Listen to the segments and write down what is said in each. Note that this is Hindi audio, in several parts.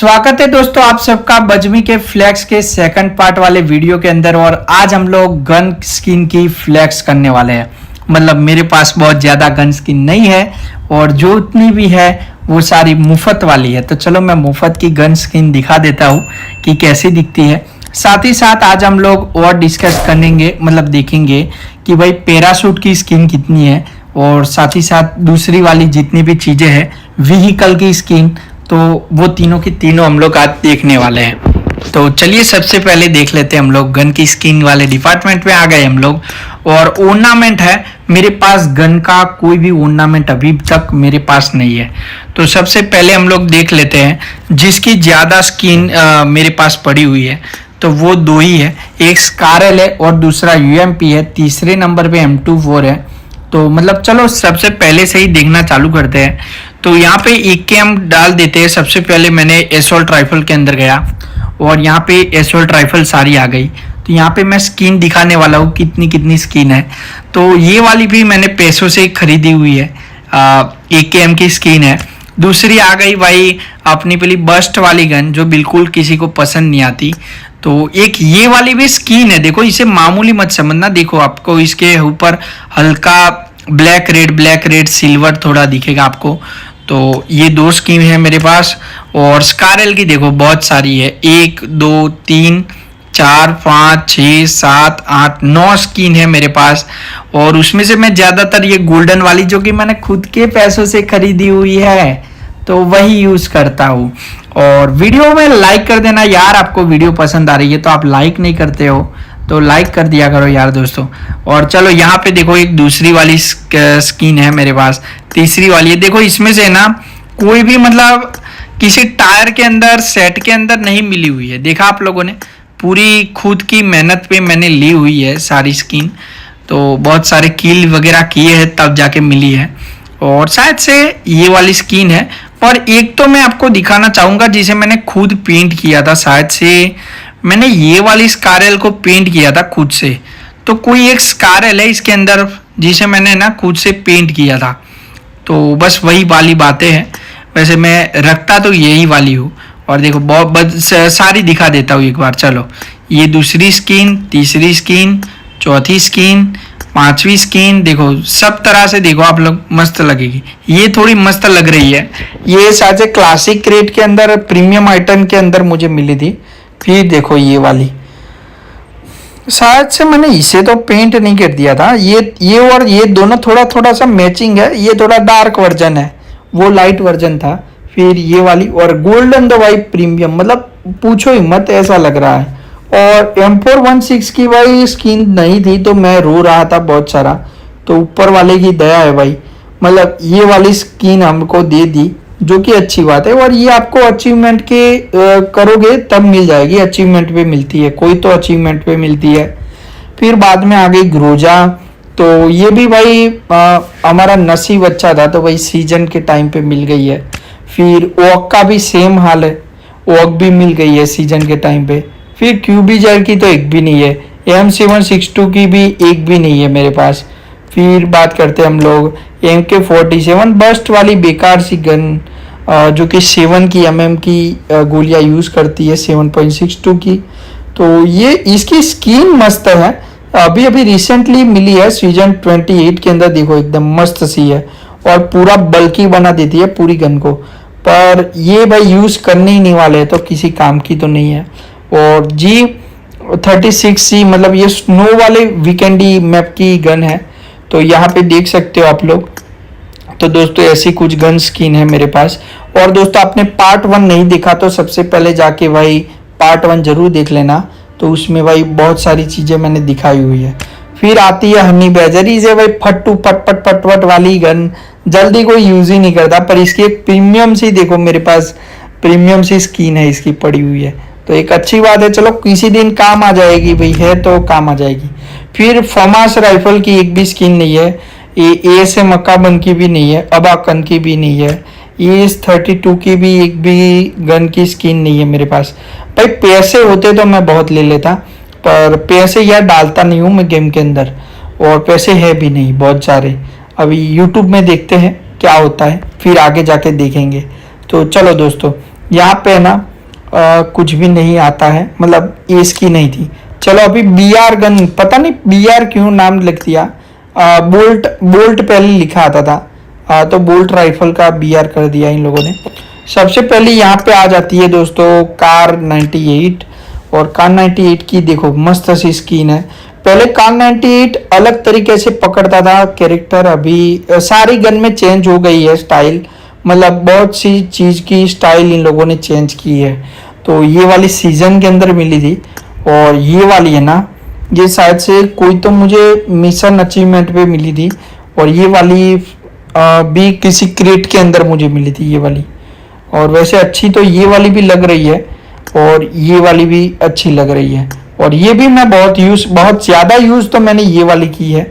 स्वागत है दोस्तों आप सबका बजमी के फ्लैक्स के सेकंड पार्ट वाले वीडियो के अंदर। और आज हम लोग गन स्किन की फ्लैक्स करने वाले हैं। मतलब मेरे पास बहुत ज़्यादा गन स्किन नहीं है और जो उतनी भी है वो सारी मुफ्त वाली है। तो चलो मैं मुफ्त की गन स्किन दिखा देता हूँ कि कैसी दिखती है। साथ ही साथ आज हम लोग और डिस्कस करेंगे, मतलब देखेंगे कि भाई पैराशूट की स्किन कितनी है और साथ ही साथ दूसरी वाली जितनी भी चीज़ें हैं, व्हीकल की स्किन, तो वो तीनों की तीनों हम लोग आज देखने वाले हैं। तो चलिए सबसे पहले देख लेते हैं। हम लोग गन की स्किन वाले डिपार्टमेंट में आ गए हम लोग। और ऑर्नामेंट है, मेरे पास गन का कोई भी ऑर्नामेंट अभी तक मेरे पास नहीं है। तो सबसे पहले हम लोग देख लेते हैं जिसकी ज़्यादा स्किन मेरे पास पड़ी हुई है। तो वो दो ही है, एक स्कारल है और दूसरा यूएमपी है। तीसरे नंबर पे M24 है। तो मतलब चलो सबसे पहले से ही देखना चालू करते हैं। तो यहाँ पे एक के हम डाल देते हैं। सबसे पहले मैंने एसोल्ट राइफल के अंदर गया और यहाँ पे एसोल्ट राइफल सारी आ गई। तो यहाँ पे मैं स्किन दिखाने वाला हूँ कितनी कितनी स्किन है। तो ये वाली भी मैंने पैसों से खरीदी हुई है, AKM की स्किन है। दूसरी आ गई भाई अपनी पहली बस्ट वाली गन जो बिल्कुल किसी को पसंद नहीं आती। तो एक ये वाली भी स्किन है, देखो इसे मामूली मत समझना। देखो आपको इसके ऊपर हल्का ब्लैक रेड सिल्वर थोड़ा दिखेगा आपको। तो ये दो स्किन है मेरे पास। और स्कारल की देखो बहुत सारी है, 1 2 3 4 5 6 7 8 9 स्किन है मेरे पास। और उसमें से मैं ज़्यादातर ये गोल्डन वाली जो कि मैंने खुद के पैसों से खरीदी हुई है तो वही यूज़ करता हूँ। और वीडियो में लाइक कर देना यार, आपको वीडियो पसंद आ रही है तो आप लाइक नहीं करते हो तो लाइक कर दिया करो यार दोस्तों। और चलो यहाँ पे देखो एक दूसरी वाली स्किन है मेरे पास, तीसरी वाली है। देखो इसमें से ना कोई भी मतलब किसी टायर के अंदर सेट के अंदर नहीं मिली हुई है। देखा आप लोगों ने, पूरी खुद की मेहनत पे मैंने ली हुई है सारी स्किन। तो बहुत सारे किल वगैरह किए हैं तब जाके मिली है। और शायद से ये वाली स्किन है। और एक तो मैं आपको दिखाना चाहूँगा जिसे मैंने खुद पेंट किया था। शायद से मैंने ये वाली स्कारल को पेंट किया था खुद से। तो कोई एक स्कारल है इसके अंदर जिसे मैंने ना खुद से पेंट किया था। तो बस वही वाली बातें हैं। वैसे मैं रखता तो यही वाली हूँ। और देखो बहुत सारी दिखा देता हूँ एक बार। चलो ये दूसरी स्किन, तीसरी स्किन, चौथी स्किन, पांचवी स्किन, देखो सब तरह से देखो आप लोग मस्त लगेगी। ये थोड़ी मस्त लग रही है। ये शायद से क्लासिक क्रेट के अंदर प्रीमियम आइटम के अंदर मुझे मिली थी। फिर देखो ये वाली, शायद से मैंने इसे तो पेंट नहीं कर दिया था। ये और ये दोनों थोड़ा थोड़ा सा मैचिंग है। ये थोड़ा डार्क वर्जन है, वो लाइट वर्जन था। फिर ये वाली और गोल्डन तो भाई प्रीमियम, मतलब पूछो ही मत ऐसा लग रहा है। और M416 की भाई स्किन नहीं थी तो मैं रो रहा था बहुत सारा। तो ऊपर वाले की दया है भाई, मतलब ये वाली स्किन हमको दे दी जो कि अच्छी बात है। और ये आपको अचीवमेंट के करोगे तब मिल जाएगी, अचीवमेंट पे मिलती है, कोई तो अचीवमेंट पे मिलती है। फिर बाद में आ गई ग्रोजा। तो ये भी भाई हमारा नसीब अच्छा था तो भाई सीजन के टाइम पे मिल गई है। फिर ओक का भी सेम हाल है, ओक भी मिल गई है सीजन के टाइम पे। फिर क्यूबीजर की तो एक भी नहीं है, M762 की भी एक भी नहीं है मेरे पास। फिर बात करते हैं हम लोग MK47 बस्ट वाली बेकार सी गन जो कि 7 की mm की गोलियां यूज़ करती है, 7.62 की। तो ये इसकी स्किन मस्त है, अभी अभी रिसेंटली मिली है सीजन 28 के अंदर। देखो एकदम मस्त सी है और पूरा बल्कि बना देती है पूरी गन को। पर ये भाई यूज़ करने ही नहीं वाले तो किसी काम की तो नहीं है। और G36C मतलब ये स्नो वाले वीकेंडी मैप की गन है। तो यहाँ पे देख सकते हो आप लोग। तो दोस्तों ऐसी कुछ गन स्किन है मेरे पास। और दोस्तों आपने पार्ट 1 नहीं देखा तो सबसे पहले जाके भाई पार्ट 1 जरूर देख लेना। तो उसमें भाई बहुत सारी चीज़ें मैंने दिखाई हुई है। फिर आती है हनी बैजरी से भाई फट्टू पट वाली गन, जल्दी कोई यूज़ ही नहीं करता। पर इसकी एक प्रीमियम सी देखो मेरे पास प्रीमियम सी स्किन है इसकी पड़ी हुई है। तो एक अच्छी बात है, चलो किसी दिन काम आ जाएगी भाई, है तो काम आ जाएगी। फिर फमास राइफल की एक भी स्किन नहीं है। ASM मक्काबन की भी नहीं है, अबाकन की भी नहीं है, ES32 की भी एक भी गन की स्किन नहीं है मेरे पास। भाई पैसे होते तो मैं बहुत ले लेता, पर पैसे यार डालता नहीं हूँ मैं गेम के अंदर। और पैसे है भी नहीं बहुत सारे। अभी यूट्यूब में देखते हैं क्या होता है, फिर आगे जाके देखेंगे। तो चलो दोस्तों यहाँ पे ना कुछ भी नहीं आता है, मतलब ये इसकी नहीं थी। चलो अभी BR गन, पता नहीं BR क्यों नाम लिख दिया, बोल्ट बोल्ट पहले लिखा आता था, तो बोल्ट राइफल का BR कर दिया इन लोगों ने। सबसे पहले यहाँ पे आ जाती है दोस्तों कार 98, और कार 98 की देखो मस्त सी स्किन है। पहले कार 98 अलग तरीके से पकड़ता था कैरेक्टर, अभी सारी गन में चेंज हो गई है स्टाइल, मतलब बहुत सी चीज की स्टाइल इन लोगों ने चेंज की है। तो ये वाली सीजन के अंदर मिली थी, और ये वाली है ना, ये शायद से कोई तो मुझे मिशन अचीवमेंट पे मिली थी, और ये वाली भी किसी क्रेट के अंदर मुझे मिली थी ये वाली। और वैसे अच्छी तो ये वाली भी लग रही है, और ये वाली भी अच्छी लग रही है, और ये भी मैं बहुत ज़्यादा यूज़ तो मैंने ये वाली की है।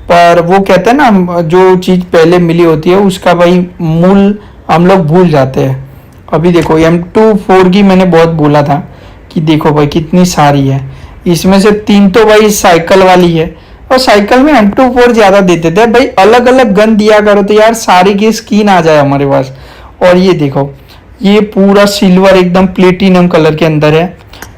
पर वो कहते हैं ना, जो चीज़ पहले मिली होती है उसका भाई मूल हम लोग भूल जाते हैं। अभी देखो M24 की मैंने बहुत बोला था कि देखो भाई कितनी सारी है, इसमें से 3 तो भाई साइकिल वाली है, और साइकिल में M24 ज़्यादा देते थे भाई, अलग अलग गन दिया करो तो यार सारी की स्किन आ जाए हमारे पास। और ये देखो ये पूरा सिल्वर एकदम प्लेटिनम कलर के अंदर है।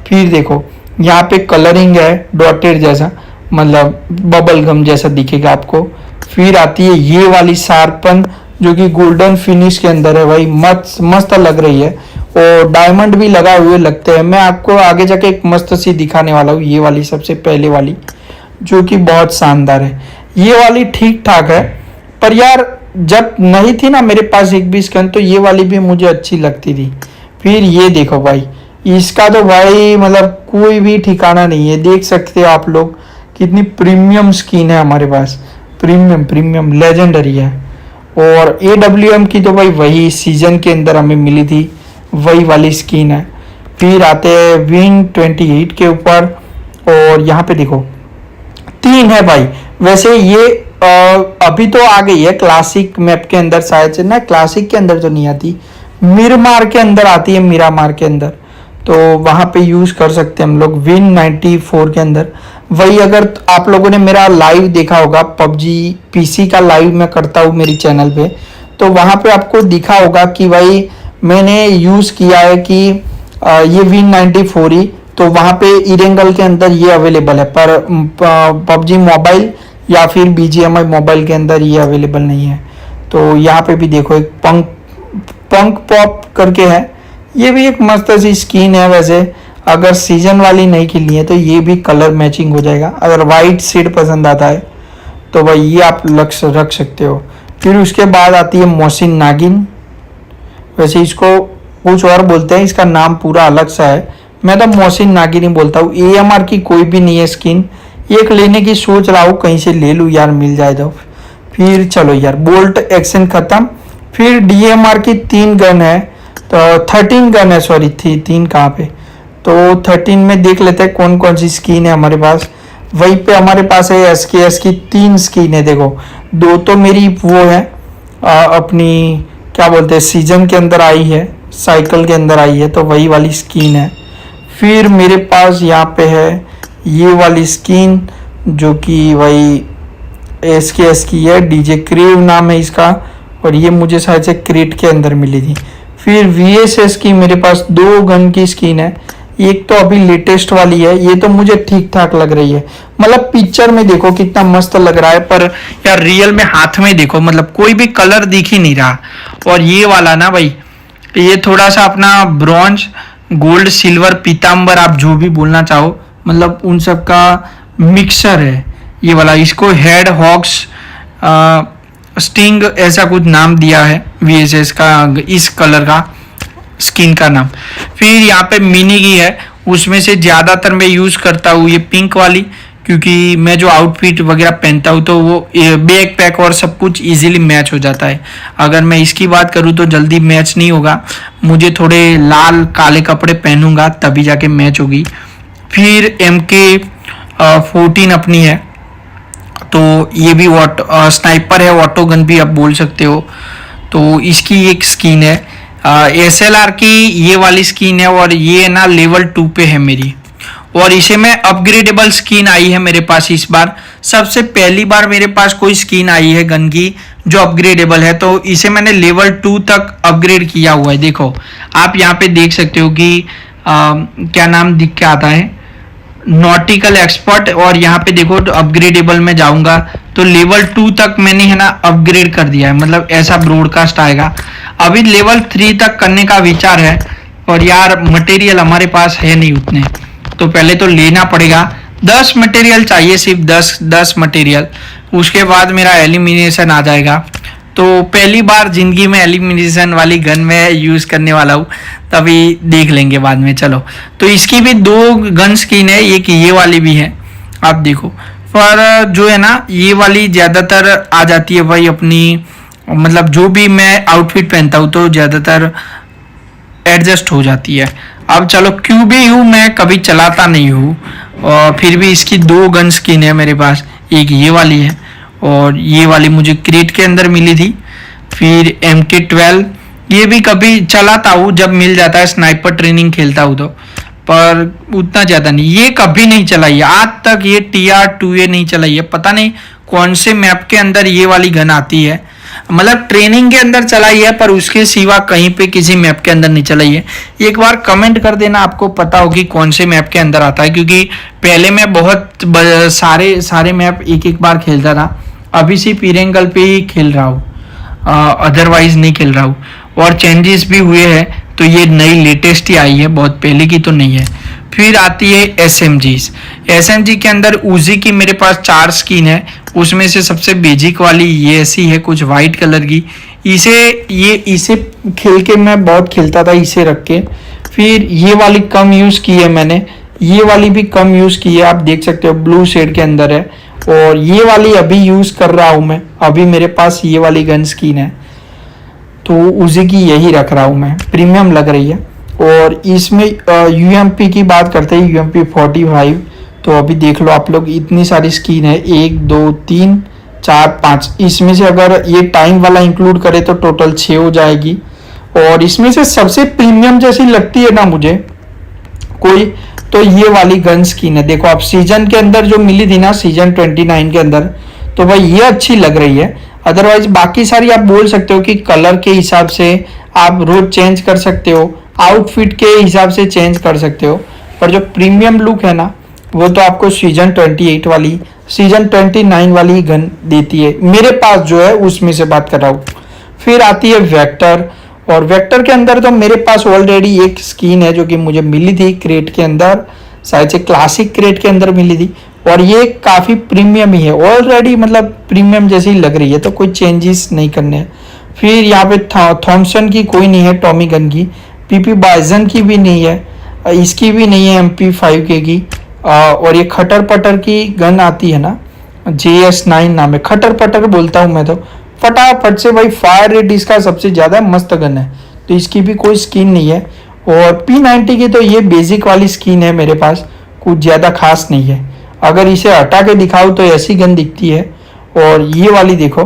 फिर देखो यहाँ पे कलरिंग है डॉटेड जैसा, मतलब बबल गम जैसा दिखेगा आपको। फिर आती है ये वाली शार्पन जो कि गोल्डन फिनिश के अंदर है भाई, मस्त मस्त लग रही है, और डायमंड भी लगा हुए लगते हैं। मैं आपको आगे जाके एक मस्त सी दिखाने वाला हूँ, ये वाली सबसे पहले वाली जो कि बहुत शानदार है। ये वाली ठीक ठाक है, पर यार जब नहीं थी ना मेरे पास एक भी स्किन, तो ये वाली भी मुझे अच्छी लगती थी। फिर ये देखो भाई, इसका तो भाई मतलब कोई भी ठिकाना नहीं है, देख सकते हो आप लोग कितनी प्रीमियम स्किन है हमारे पास, प्रीमियम लेजेंडरी है। और AWM की तो भाई वही सीजन के अंदर हमें मिली थी, वही वाली स्किन है। फिर आते हैं विन 28 के ऊपर, और यहाँ पे देखो 3 है भाई। वैसे ये अभी तो आ गई है क्लासिक मैप के अंदर, शायद से ना क्लासिक के अंदर तो नहीं आती, मिरामार के अंदर आती है, मिरामार के अंदर, तो वहां पे यूज कर सकते हैं हम लोग विन 94 के अंदर। वही अगर आप लोगों ने मेरा लाइव देखा होगा, PUBG PC का लाइव मैं करता हूँ मेरी चैनल पे, तो वहां पे आपको दिखा होगा कि भाई मैंने यूज किया है कि ये विन 94 ही, तो वहां पे इरेंगल के अंदर ये अवेलेबल है, पर PUBG मोबाइल या फिर BGMI मोबाइल के अंदर ये अवेलेबल नहीं है। तो यहाँ पे भी देखो एक पंक पॉप करके है, ये भी एक मस्त सी स्किन है। वैसे अगर सीजन वाली नहीं खेलनी है तो ये भी कलर मैचिंग हो जाएगा, अगर वाइट शेड पसंद आता है तो भाई ये आप लक्ष्य रख सकते हो। फिर उसके बाद आती है मोहसिन नागिन, वैसे इसको कुछ और बोलते हैं, इसका नाम पूरा अलग सा है, मैं तो मोहसिन नागिन ही बोलता हूँ। AMR की कोई भी नहीं है स्किन, एक लेने की सोच रहा हूँ, कहीं से ले लूँ यार, मिल जाए तो। फिर चलो यार बोल्ट एक्शन खत्म। फिर DMR की 3 गन है, तो 13 गन है, सॉरी थी 3 कहाँ पे, तो 13 में देख लेते हैं कौन कौन सी स्किन है हमारे पास। वहीं पे हमारे पास है SKS की 3 स्किन है, देखो 2 तो मेरी वो है अपनी क्या बोलते हैं सीजन के अंदर आई है, साइकिल के अंदर आई है, तो वही वाली स्किन है। फिर मेरे पास यहाँ पे है ये वाली स्किन जो कि वही SKS की है, DJ क्रेव नाम है इसका, और ये मुझे शायद से क्रेट के अंदर मिली थी। फिर VSS की मेरे पास 2 गन की स्किन है, एक तो अभी लेटेस्ट वाली है, ये तो मुझे ठीक ठाक लग रही है, मतलब पिक्चर में देखो कितना मस्त लग रहा है, पर यार रियल में हाथ में देखो मतलब कोई भी कलर दिख ही नहीं रहा। और ये वाला ना भाई, ये थोड़ा सा अपना ब्रॉन्ज गोल्ड सिल्वर पीताम्बर आप जो भी बोलना चाहो, मतलब उन सब का मिक्सर है ये वाला। इसको हेड हॉक्स स्टिंग ऐसा कुछ नाम दिया है VSS का, इस कलर का स्किन का नाम। फिर यहाँ पे मिनी की है, उसमें से ज़्यादातर मैं यूज़ करता हूँ ये पिंक वाली, क्योंकि मैं जो आउटफिट वगैरह पहनता हूँ तो वो बैक पैक और सब कुछ इजीली मैच हो जाता है। अगर मैं इसकी बात करूँ तो जल्दी मैच नहीं होगा, मुझे थोड़े लाल काले कपड़े पहनूंगा तभी जाके मैच होगी। फिर MK14 अपनी है, तो ये भी स्नाइपर है, ऑटो गन भी आप बोल सकते हो, तो इसकी एक स्किन है। SLR की ये वाली स्किन है, और ये ना लेवल 2 पे है मेरी, और इसे मैं अपग्रेडेबल स्किन आई है मेरे पास इस बार। सबसे पहली बार मेरे पास कोई स्किन आई है गन की जो अपग्रेडेबल है, तो इसे मैंने लेवल 2 तक अपग्रेड किया हुआ है। देखो आप यहाँ पे देख सकते हो कि क्या नाम दिख के आता है, नॉटिकल एक्सपर्ट, और यहाँ पे देखो तो अपग्रेडेबल में जाऊंगा तो लेवल 2 तक मैंने है ना अपग्रेड कर दिया है, मतलब ऐसा ब्रॉडकास्ट आएगा। अभी लेवल 3 तक करने का विचार है, और यार मटेरियल हमारे पास है नहीं उतने, तो पहले तो लेना पड़ेगा। 10 मटेरियल चाहिए, सिर्फ 10 मटेरियल, उसके बाद मेरा एलिमिनेशन आ जाएगा। तो पहली बार जिंदगी में एलिमिनेशन वाली गन में यूज करने वाला हूँ, तभी देख लेंगे बाद में। चलो, तो इसकी भी 2 गन स्किन है, एक ये वाली भी है, आप देखो। पर जो है ना ये वाली ज्यादातर आ जाती है भाई अपनी, मतलब जो भी मैं आउटफिट पहनता हूँ तो ज्यादातर एडजस्ट हो जाती है। अब चलो QBU मैं कभी चलाता नहीं हूँ, और फिर भी इसकी 2 गन स्किन है मेरे पास, एक ये वाली है और ये वाली मुझे क्रेट के अंदर मिली थी। फिर MK12 ये भी कभी चलाता हूँ जब मिल जाता है, स्नाइपर ट्रेनिंग खेलता हूँ तो, पर उतना ज़्यादा नहीं। ये कभी नहीं चलाई है आज तक, ये TR2A नहीं चलाई है, पता नहीं कौन से मैप के अंदर ये वाली गन आती है, मतलब ट्रेनिंग के अंदर चलाई है पर उसके सिवा कहीं पे किसी मैप के अंदर नहीं चलाई है। एक बार कमेंट कर देना आपको पता होगी कौन से मैप के अंदर आता है, क्योंकि पहले मैं बहुत सारे मैप एक बार खेलता था, अभी सिर्फ इरेंगल पे ही खेल रहा हूँ, अदरवाइज नहीं खेल रहा हूँ। और चेंजेस भी हुए हैं, तो ये नई लेटेस्ट ही आई है, बहुत पहले की तो नहीं है। फिर आती है SMG के अंदर उजी की मेरे पास 4 स्किन है, उसमें से सबसे बेसिक वाली ये ऐसी है कुछ वाइट कलर की, इसे खेल के मैं बहुत खेलता था इसे रख के। फिर ये वाली कम यूज़ की है मैंने, ये वाली भी कम यूज़ की है, आप देख सकते हो ब्लू शेड के अंदर है। और ये वाली अभी यूज़ कर रहा हूँ मैं, अभी मेरे पास ये वाली गन स्किन है, तो उसी की यही रख रहा हूँ मैं, प्रीमियम लग रही है। और इसमें UMP की बात करते हैं, UMP 45, तो अभी देख लो आप लोग, इतनी सारी स्किन है, 1 2 3 4 5, इसमें से अगर ये टाइम वाला इंक्लूड करे तो टोटल 6 हो जाएगी। और इसमें से सबसे प्रीमियम जैसी लगती है ना मुझे कोई, तो ये वाली गन स्किन है। देखो आप सीजन के अंदर जो मिली थी ना, सीजन 29 के अंदर, तो भाई ये अच्छी लग रही है। अदरवाइज बाकी सारी आप बोल सकते हो कि कलर के हिसाब से आप रोज चेंज कर सकते हो, आउटफिट के हिसाब से चेंज कर सकते हो, पर जो प्रीमियम लुक है ना वो तो आपको सीजन 29 वाली गन देती है, मेरे पास जो है उसमें से बात कर रहा हूँ। फिर आती है वेक्टर, और वेक्टर के अंदर तो मेरे पास ऑलरेडी एक स्किन है जो कि मुझे मिली थी क्रेट के अंदर, शायद से क्लासिक क्रेट के अंदर मिली थी, और ये काफ़ी प्रीमियम ही है ऑलरेडी, मतलब प्रीमियम जैसी लग रही है, तो कोई चेंजेस नहीं करने हैं। फिर यहाँ पे थॉमसन की कोई नहीं है, टॉमी गन की, PP बाइजन की भी नहीं है, इसकी भी नहीं है MP5K की, और ये खटर पटर की गन आती है ना, JS9 नाम है, खटर पटर बोलता हूँ मैं तो, फटाफट से भाई फायर रेट इसका सबसे ज़्यादा मस्त गन है, तो इसकी भी कोई स्किन नहीं है। और P90 की तो ये बेसिक वाली स्किन है मेरे पास, कुछ ज़्यादा खास नहीं है, अगर इसे हटा के दिखाऊँ तो ऐसी गन दिखती है, और ये वाली देखो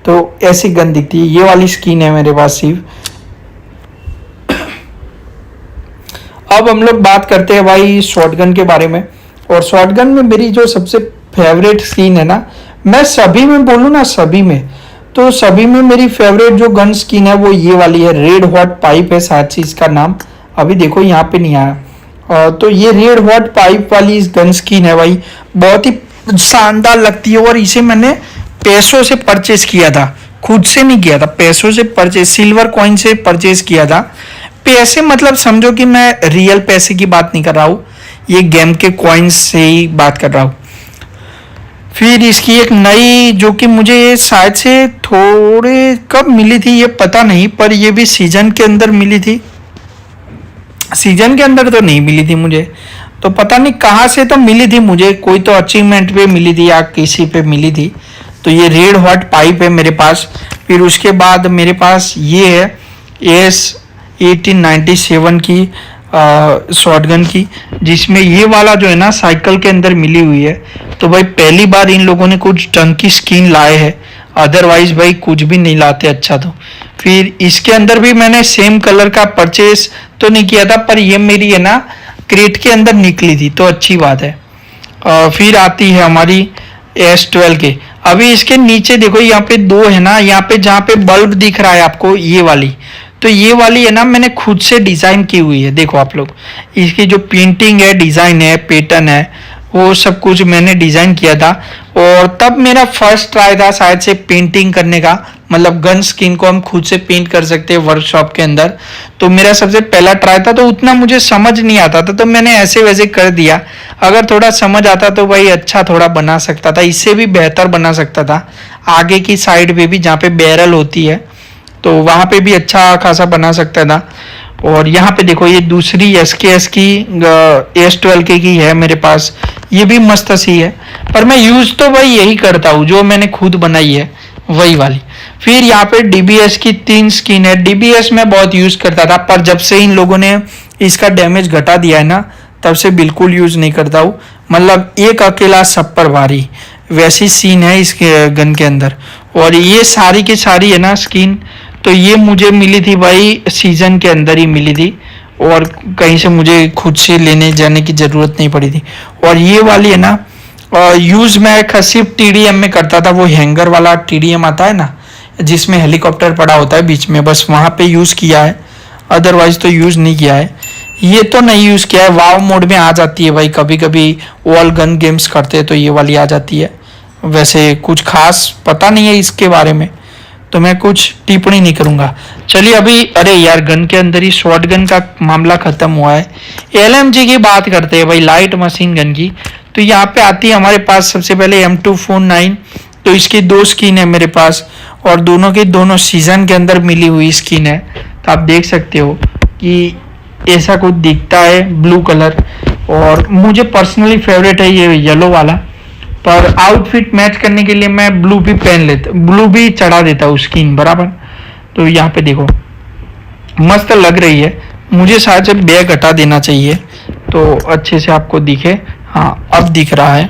तो ऐसी गन दिखती है, ये वाली स्किन है मेरे पास सिर्फ। अब हम लोग बात करते हैं भाई शॉटगन के बारे में, और शॉटगन में मेरी जो सबसे फेवरेट स्किन है ना, मैं सभी में बोलूँ ना, सभी में, तो सभी में मेरी फेवरेट जो गन स्किन है वो ये वाली है, रेड हॉट पाइप है शायद से इसका नाम, अभी देखो यहाँ पे नहीं आया, तो ये रेड हॉट पाइप वाली इस गन स्किन है भाई, बहुत ही शानदार लगती है। और इसे मैंने पैसों से परचेज किया था, खुद से नहीं किया था, पैसों से परचेज, सिल्वर कॉइन से परचेज किया था। पैसे मतलब समझो कि मैं रियल पैसे की बात नहीं कर रहा हूँ, ये गेम के कॉइन्स से ही बात कर रहा हूँ। फिर इसकी एक नई जो कि मुझे शायद से थोड़े कब मिली थी ये पता नहीं, पर ये भी सीजन के अंदर मिली थी, सीजन के अंदर तो नहीं मिली थी मुझे, तो पता नहीं कहाँ से तो मिली थी मुझे, कोई तो अचीवमेंट पे मिली थी या किसी पे मिली थी। तो ये रेड हॉट पाइप है मेरे पास। फिर उसके बाद मेरे पास ये है AS1897 की शॉटगन की, जिसमें ये वाला जो है ना साइकिल के अंदर मिली हुई है। तो भाई पहली बार इन लोगों ने कुछ ढंग की स्किन लाए हैं, अदरवाइज भाई कुछ भी नहीं लाते अच्छा। तो फिर इसके अंदर भी मैंने सेम कलर का परचेस तो नहीं किया था, पर ये मेरी है ना क्रेट के अंदर निकली थी, तो अच्छी बात है। फिर आती है हमारी S12 के। अभी इसके नीचे देखो यहाँ पे दो है ना, यहाँ पे जहाँ पे बल्ब दिख रहा है आपको ये वाली, तो ये वाली है ना मैंने खुद से डिजाइन की हुई है। देखो आप लोग, इसकी जो पेंटिंग है, डिजाइन है, पैटर्न है, वो सब कुछ मैंने डिजाइन किया था। और तब मेरा फर्स्ट ट्राई था शायद से पेंटिंग करने का, मतलब गन स्किन को हम खुद से पेंट कर सकते हैं वर्कशॉप के अंदर। तो मेरा सबसे पहला ट्राई था, तो उतना मुझे समझ नहीं आता था, तो मैंने ऐसे वैसे कर दिया। अगर थोड़ा समझ आता तो भाई अच्छा थोड़ा बना सकता था, इससे भी बेहतर बना सकता था। आगे की साइड पे भी जहाँ पे बैरल होती है तो वहाँ पे भी अच्छा खासा बना सकता था। और यहाँ पे देखो ये दूसरी SKS की S12K की है मेरे पास, ये भी मस्त सी है, पर मैं यूज तो भाई यही करता हूँ जो मैंने खुद बनाई है, वही वाली। फिर यहाँ पे DBS की 3 स्किन है। DBS मैं बहुत यूज करता था, पर जब से इन लोगों ने इसका डैमेज घटा दिया है ना, तब से बिल्कुल यूज नहीं करता हूँ। मतलब एक अकेला सब पर भारी, वैसी सीन है इस गन के अंदर। और ये सारी की सारी है ना स्किन, तो ये मुझे मिली थी भाई सीजन के अंदर ही मिली थी, और कहीं से मुझे खुद से लेने जाने की ज़रूरत नहीं पड़ी थी। और ये वाली है ना यूज़ मैं सिर्फ TDM में करता था, वो हैंगर वाला TDM आता है ना जिसमें हेलीकॉप्टर पड़ा होता है बीच में, बस वहाँ पे यूज़ किया है, अदरवाइज तो यूज़ नहीं किया है। ये तो नहीं यूज़ किया है, वाव मोड में आ जाती है भाई, कभी कभी ऑल गन गेम्स करते हैं तो ये वाली आ जाती है। वैसे कुछ खास पता नहीं है इसके बारे में, तो मैं कुछ टिप्पणी नहीं करूंगा। चलिए अभी, अरे यार गन के अंदर ही शॉर्ट गन का मामला खत्म हुआ है। LMG की बात करते हैं भाई, लाइट मशीन गन की। तो यहाँ पे आती है हमारे पास सबसे पहले M249, तो इसकी 2 स्किन है मेरे पास, और दोनों की दोनों सीजन के अंदर मिली हुई स्किन है। तो आप देख सकते हो कि ऐसा कुछ दिखता है ब्लू कलर, और मुझे पर्सनली फेवरेट है ये येलो वाला, पर आउटफिट मैच करने के लिए मैं ब्लू भी पहन लेता, ब्लू भी चढ़ा देता हूँ स्किन बराबर। तो यहाँ पे देखो मस्त लग रही है, मुझे शायद से बैग हटा देना चाहिए तो अच्छे से आपको दिखे। हाँ अब दिख रहा है।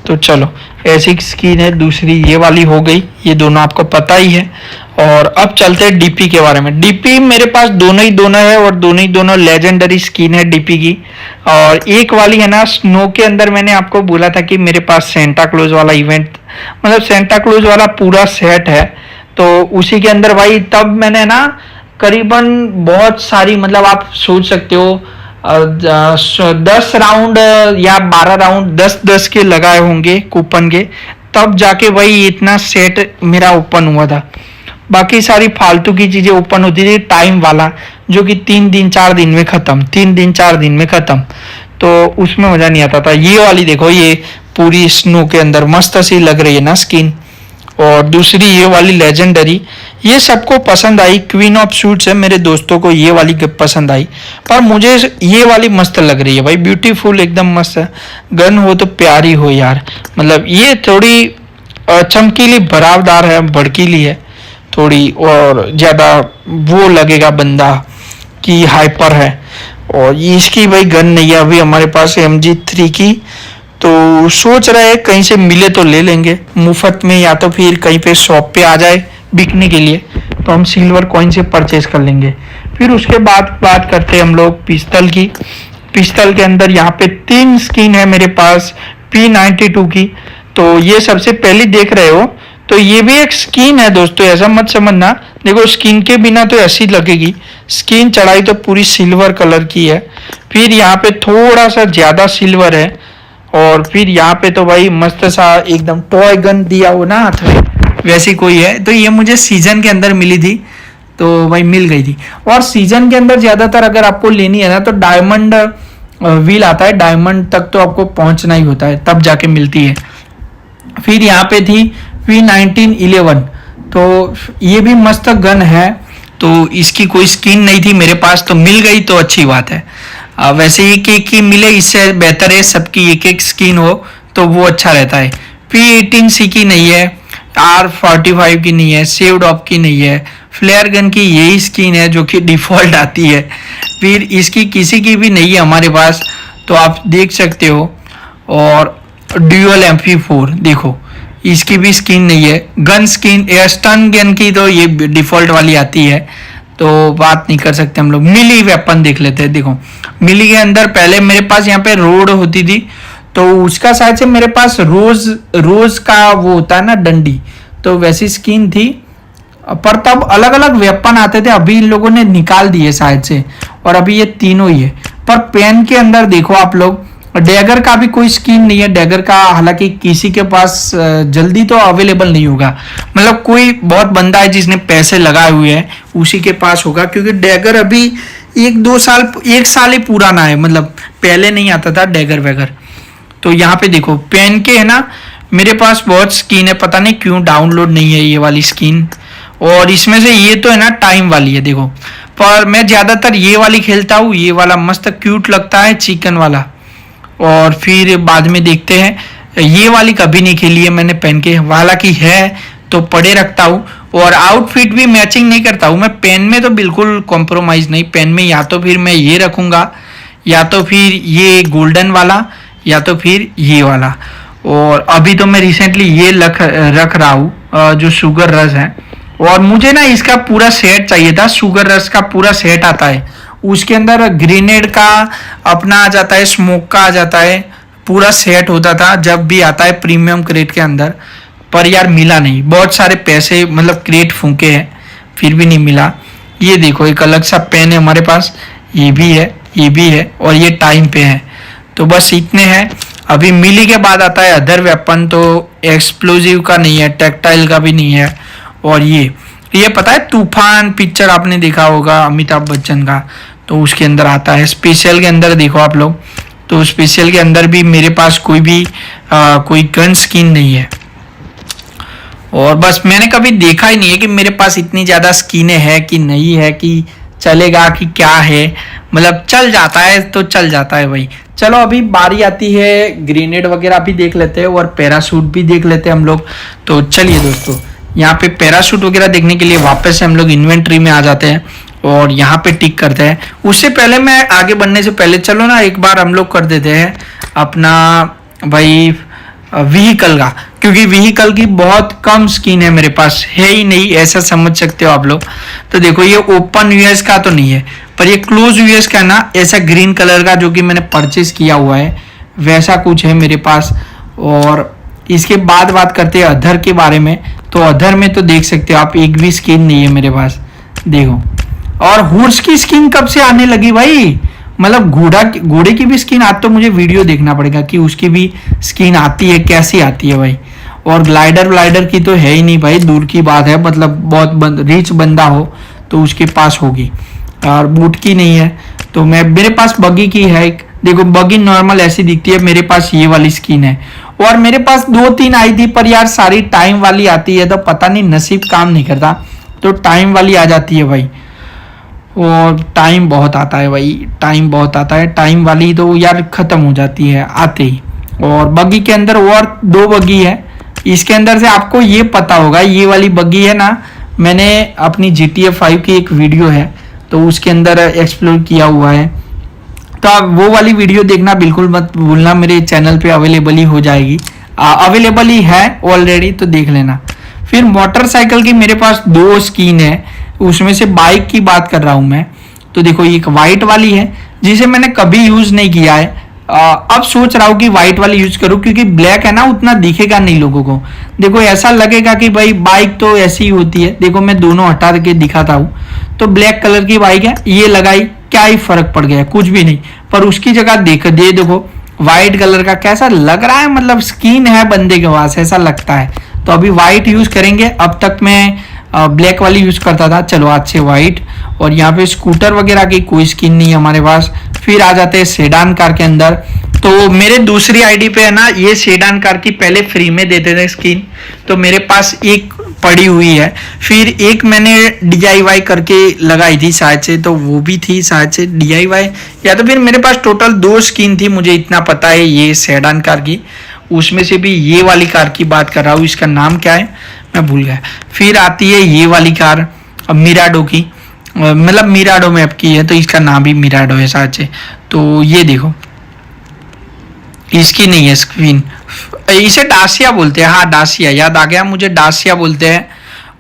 तो चलो ऐसी स्किन है, दूसरी ये वाली हो गई, ये दोनों आपको पता ही है। और अब चलते हैं DP के बारे में। DP मेरे पास दोनों ही दोनों है, और दोनों ही दोनों लेजेंडरी स्किन है DP की। और एक वाली है ना स्नो के अंदर, मैंने आपको बोला था कि मेरे पास सेंटा क्लोज वाला इवेंट, मतलब सेंटा क्लोज वाला पूरा सेट है, तो उसी के अंदर भाई तब मैंने ना करीबन बहुत सारी, मतलब आप सोच सकते हो 10 राउंड या 12 राउंड 10-10 के लगाए होंगे कूपन के, तब जाके भाई इतना सेट मेरा ओपन हुआ था। बाकी सारी फालतू की चीजें ओपन होती थी टाइम वाला, जो कि 3 दिन 4 दिन में खत्म, 3 दिन 4 दिन में खत्म, तो उसमें मजा नहीं आता था। ये वाली देखो, ये पूरी स्नो के अंदर मस्त सी लग रही है ना स्किन। और दूसरी ये वाली लेजेंडरी, ये सबको पसंद आई, क्वीन ऑफ शूट्स है, मेरे दोस्तों को ये वाली पसंद आई, पर मुझे ये वाली मस्त लग रही है भाई, ब्यूटीफुल एकदम मस्त है। गन हो तो प्यारी हो यार, मतलब ये थोड़ी चमकीली भरावदार है, भड़कीली है थोड़ी, और ज़्यादा वो लगेगा बंदा कि हाइपर है। और इसकी भाई गन नहीं है अभी हमारे पास MG3 की, तो सोच रहे हैं कहीं से मिले तो ले लेंगे मुफ्त में, या तो फिर कहीं पे शॉप पे आ जाए बिकने के लिए तो हम सिल्वर कॉइन से परचेज कर लेंगे। फिर उसके बाद बात करते हैं हम लोग पिस्तल की। पिस्तल के अंदर यहाँ पे 3 स्किन है मेरे पास P92 की, तो ये सबसे पहले देख रहे हो, तो ये भी एक स्किन है दोस्तों, ऐसा मत समझना। देखो स्किन के बिना तो ऐसी लगेगी, स्किन चढ़ाई तो पूरी सिल्वर कलर की है, फिर यहाँ पे थोड़ा सा ज्यादा सिल्वर है, और फिर यहाँ पे तो भाई मस्त सा एकदम टॉय गन दिया हो ना हाथ में, वैसी कोई है। तो ये मुझे सीजन के अंदर मिली थी, तो भाई मिल गई थी। और सीजन के अंदर ज्यादातर अगर आपको लेनी है ना, तो डायमंड व्हील आता है, डायमंड तक तो आपको पहुंचना ही होता है, तब जाके मिलती है। फिर यहाँ पे थी P1911, तो ये भी मस्त गन है, तो इसकी कोई स्किन नहीं थी मेरे पास, तो मिल गई तो अच्छी बात है। वैसे एक एक की मिले इससे बेहतर है सबकी एक एक स्किन हो, तो वो अच्छा रहता है। P18C की नहीं है, R45 की नहीं है, सेव्ड ऑफ की नहीं है, फ्लेयर गन की यही स्किन है जो कि डिफॉल्ट आती है। फिर इसकी किसी की भी नहीं है हमारे पास, तो आप देख सकते हो। और ड्यूअल MP4 देखो, इसकी भी स्किन नहीं है। गन स्किन स्टन गन की तो ये डिफॉल्ट वाली आती है, तो बात नहीं कर सकते हम लोग। मिली वेपन देख लेते हैं। देखो मिली के अंदर पहले मेरे पास यहाँ पे रोड होती थी, तो उसका शायद से मेरे पास रोज का वो होता है ना डंडी, तो वैसी स्किन थी। पर तब अलग अलग वेपन आते थे, अभी इन लोगों ने निकाल दिए शायद से, और अभी ये तीनों ही है। पर पेन के अंदर देखो आप लोग, डैगर का भी कोई स्किन नहीं है। डैगर का हालांकि किसी के पास जल्दी तो अवेलेबल नहीं होगा, मतलब कोई बहुत बंदा है जिसने पैसे लगाए हुए हैं उसी के पास होगा, क्योंकि डैगर अभी 1 साल ही पुराना है, मतलब पहले नहीं आता था डैगर वैगर। तो यहाँ पे देखो पेन के है ना, मेरे पास बहुत स्किन है, पता नहीं क्यों डाउनलोड नहीं है ये वाली स्किन। और इसमें से ये तो है ना टाइम वाली है देखो, पर मैं ज्यादातर ये वाली खेलता हूँ, ये वाला मस्त क्यूट लगता है चिकन वाला। और फिर बाद में देखते हैं, ये वाली कभी नहीं खेली है मैंने पेन के, हालांकि है तो पड़े रखता हूँ। और आउटफिट भी मैचिंग नहीं करता हूँ मैं पेन में, तो बिल्कुल कॉम्प्रोमाइज नहीं। पेन में या तो फिर मैं ये रखूंगा, या तो फिर ये गोल्डन वाला, या तो फिर ये वाला। और अभी तो मैं रिसेंटली ये रख रहा हूँ जो शुगर रस है। और मुझे ना इसका पूरा सेट चाहिए था, शुगर रस का पूरा सेट आता है, उसके अंदर ग्रेनेड का अपना आ जाता है, स्मोक का आ जाता है, पूरा सेट होता था जब भी आता है प्रीमियम क्रेट के अंदर। पर यार मिला नहीं, बहुत सारे पैसे मतलब क्रेट फूके हैं फिर भी नहीं मिला। ये देखो एक अलग सा पेन है हमारे पास, ये भी है, ये भी है, और ये टाइम पे है। तो बस इतने हैं। अभी मिली के बाद आता है अदर वेपन, तो एक्सप्लोजिव का नहीं है, टेक्टाइल का भी नहीं है। और ये पता है तूफान पिक्चर आपने देखा होगा अमिताभ बच्चन का, तो उसके अंदर आता है। स्पेशल के अंदर देखो आप लोग, तो स्पेशल के अंदर भी मेरे पास कोई गन स्किन नहीं है। और बस मैंने कभी देखा ही नहीं है कि मेरे पास इतनी ज़्यादा स्किनें है कि नहीं है, कि चलेगा कि क्या है, मतलब चल जाता है तो चल जाता है भाई। चलो अभी बारी आती है ग्रेनेड वगैरह भी देख लेते हैं और पैराशूट भी देख लेते हैं हम लोग। तो चलिए दोस्तों, यहाँ पे पैराशूट वगैरह देखने के लिए वापस से हम लोग इन्वेंट्री में आ जाते हैं और यहाँ पे टिक करते हैं। उससे पहले मैं आगे बढ़ने से पहले चलो ना एक बार हम लोग कर देते हैं अपना भाई व्हीकल का, क्योंकि व्हीकल की बहुत कम स्किन है मेरे पास, है ही नहीं, ऐसा समझ सकते हो आप लोग। तो देखो ये ओपन यूएस का तो नहीं है, पर ये क्लोज यूएस का ना, ऐसा ग्रीन कलर का जो कि मैंने परचेज किया हुआ है वैसा कुछ है मेरे पास। और इसके बाद बात करते हैं अधर के बारे में। तो अधर में तो देख सकते हो आप, एक भी स्किन नहीं है मेरे पास, देखो। और हॉर्स की स्किन कब से आने लगी भाई, मतलब घोड़े की भी स्किन, आज तो मुझे वीडियो देखना पड़ेगा कि उसकी भी स्किन आती है, कैसी आती है भाई। और ग्लाइडर की तो है ही नहीं भाई, दूर की बात है, मतलब बहुत रिच बंदा हो तो उसके पास होगी। और बूट की नहीं है, तो मेरे पास बगी की है एक, देखो बगी नॉर्मल ऐसी दिखती है, मेरे पास ये वाली स्किन है। और मेरे पास 2-3 आई थी, पर यार सारी टाइम वाली आती है, तो पता नहीं नसीब काम नहीं करता, तो टाइम वाली आ जाती है भाई। और टाइम बहुत आता है भाई, टाइम बहुत आता है, टाइम वाली तो यार खत्म हो जाती है आते ही। और बगी के अंदर और 2 बगी है, इसके अंदर से आपको ये पता होगा, ये वाली बगी है ना, मैंने अपनी GTA 5 की एक वीडियो है तो उसके अंदर एक्सप्लोर किया हुआ है, तो आप वो वाली वीडियो देखना बिल्कुल मत भूलना, मेरे चैनल पे अवेलेबल ही हो जाएगी, अवेलेबल ही है ऑलरेडी, तो देख लेना। फिर मोटरसाइकिल की मेरे पास 2 स्किन है, उसमें से बाइक की बात कर रहा हूं मैं। तो देखो एक वाइट वाली है जिसे मैंने कभी यूज नहीं किया है, अब सोच रहा हूँ कि व्हाइट वाली यूज करूँ, क्योंकि ब्लैक है ना उतना दिखेगा नहीं लोगों को, देखो ऐसा लगेगा कि भाई बाइक तो ऐसी ही होती है। देखो मैं दोनों हटा के दिखाता हूँ, तो ब्लैक कलर की बाइक है, ये लगाई, क्या ही फर्क पड़ गया, कुछ भी नहीं। पर उसकी जगह देखो व्हाइट कलर का कैसा लग रहा है, मतलब स्किन है बंदे के पास, ऐसा लगता है। तो अभी व्हाइट यूज करेंगे, अब तक मैं ब्लैक वाली यूज करता था, चलो आज से व्हाइट। और यहाँ पे स्कूटर वगैरह की कोई स्किन नहीं है हमारे पास। फिर आ जाते हैं सेडान कार के अंदर, तो मेरे दूसरी आईडी पे है ना, ये सेडान कार की पहले फ्री में देते थे स्किन, तो मेरे पास एक पड़ी हुई है। फिर एक मैंने DIY करके लगाई थी शायद से, तो वो भी थी शायद से DIY, या तो फिर मेरे पास टोटल 2 स्किन थी, मुझे इतना पता है ये सेडान कार की। उसमें से भी ये वाली कार की बात कर रहा हूँ, इसका नाम क्या है मैं भूल गया। फिर आती है ये वाली कार मिराडो की, मतलब मिराडो मैप की है, तो इसका नाम भी मिराडो है शायद से। तो ये देखो इसकी नहीं है स्क्रीन, इसे डासिया बोलते हैं, हाँ डासिया याद आ गया मुझे, डासिया बोलते हैं।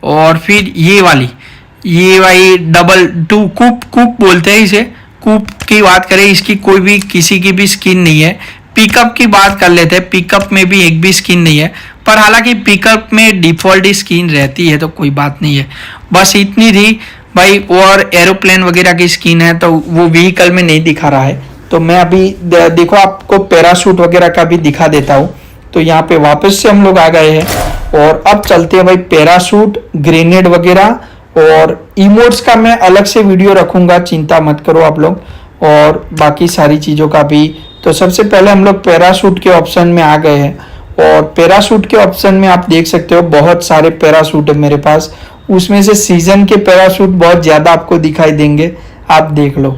और फिर ये वाली डबल 2 कूप बोलते हैं इसे, कूप की बात करें, इसकी कोई भी किसी की भी स्किन नहीं है, पिकअप की बात कर लेते हैं। पिकअप में भी एक भी स्किन नहीं है, पर हालांकि पिकअप में डिफॉल्ट स्किन रहती है तो कोई बात नहीं है। बस इतनी थी भाई। और एरोप्लेन वगैरह की स्किन है तो वो व्हीकल में नहीं दिखा रहा है, तो मैं अभी देखो आपको पैराशूट वगैरह का भी दिखा देता हूँ। तो यहाँ पे वापस से हम लोग आ गए हैं और अब चलते हैं भाई पैराशूट, ग्रेनेड वगैरह और इमोट्स का मैं अलग से वीडियो रखूंगा, चिंता मत करो आप लोग, और बाकी सारी चीज़ों का भी। तो सबसे पहले हम लोग पैराशूट के ऑप्शन में आ गए हैं और पैराशूट के ऑप्शन में आप देख सकते हो बहुत सारे पैराशूट है मेरे पास। उसमें से सीजन के पैराशूट बहुत ज़्यादा आपको दिखाई देंगे, आप देख लो।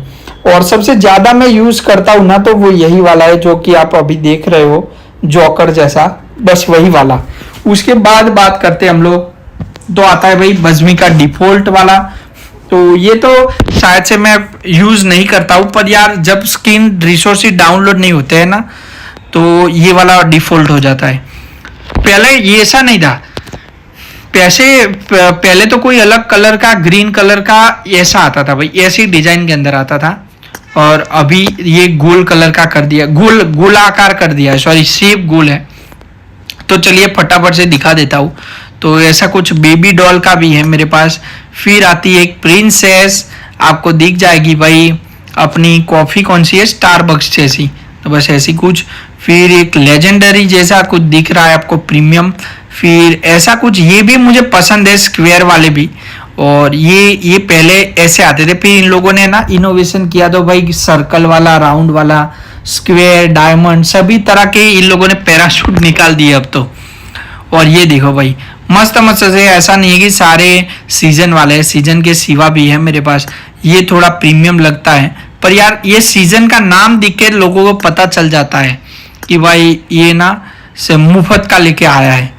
और सबसे ज़्यादा मैं यूज़ करता हूँ ना तो वो यही वाला है जो कि आप अभी देख रहे हो, जॉकर जैसा, बस वही वाला। उसके बाद बात करते हैं हम लोग, तो आता है भाई बज्मी का डिफॉल्ट वाला। तो ये तो शायद से मैं यूज़ नहीं करता हूँ, पर यार जब स्किन रिसोर्सेज डाउनलोड नहीं होते हैं ना तो ये वाला डिफॉल्ट हो जाता है। पहले ये ऐसा नहीं था, पहले तो कोई अलग कलर का, ग्रीन कलर का ऐसा आता था भाई, ऐसी डिजाइन के अंदर आता था। और अभी ये गोल कलर का कर दिया, गोल आकार कर दिया है, सॉरी शेप गोल है। तो चलिए फटाफट से दिखा देता हूँ। तो ऐसा कुछ बेबी डॉल का भी है मेरे पास। फिर आती है एक प्रिंसेस, आपको दिख जाएगी भाई अपनी कॉफ़ी कौन सी है, स्टारबक्स जैसी, तो बस ऐसी कुछ। फिर एक लेजेंडरी जैसा कुछ दिख रहा है आपको, प्रीमियम। फिर ऐसा कुछ, ये भी मुझे पसंद है, स्क्वायर वाले भी। और ये पहले ऐसे आते थे, फिर इन लोगों ने ना इनोवेशन किया तो भाई सर्कल वाला, राउंड वाला, स्क्वायर, डायमंड, सभी तरह के इन लोगों ने पैराशूट निकाल दिए अब तो। और ये देखो भाई मस्त मस्त से, ऐसा नहीं है कि सारे सीजन वाले हैं, सीजन के सिवा भी है मेरे पास। ये थोड़ा प्रीमियम लगता है, पर यार ये सीजन का नाम दिख के लोगों को पता चल जाता है कि भाई ये ना से मुफ्त का लेके आया है।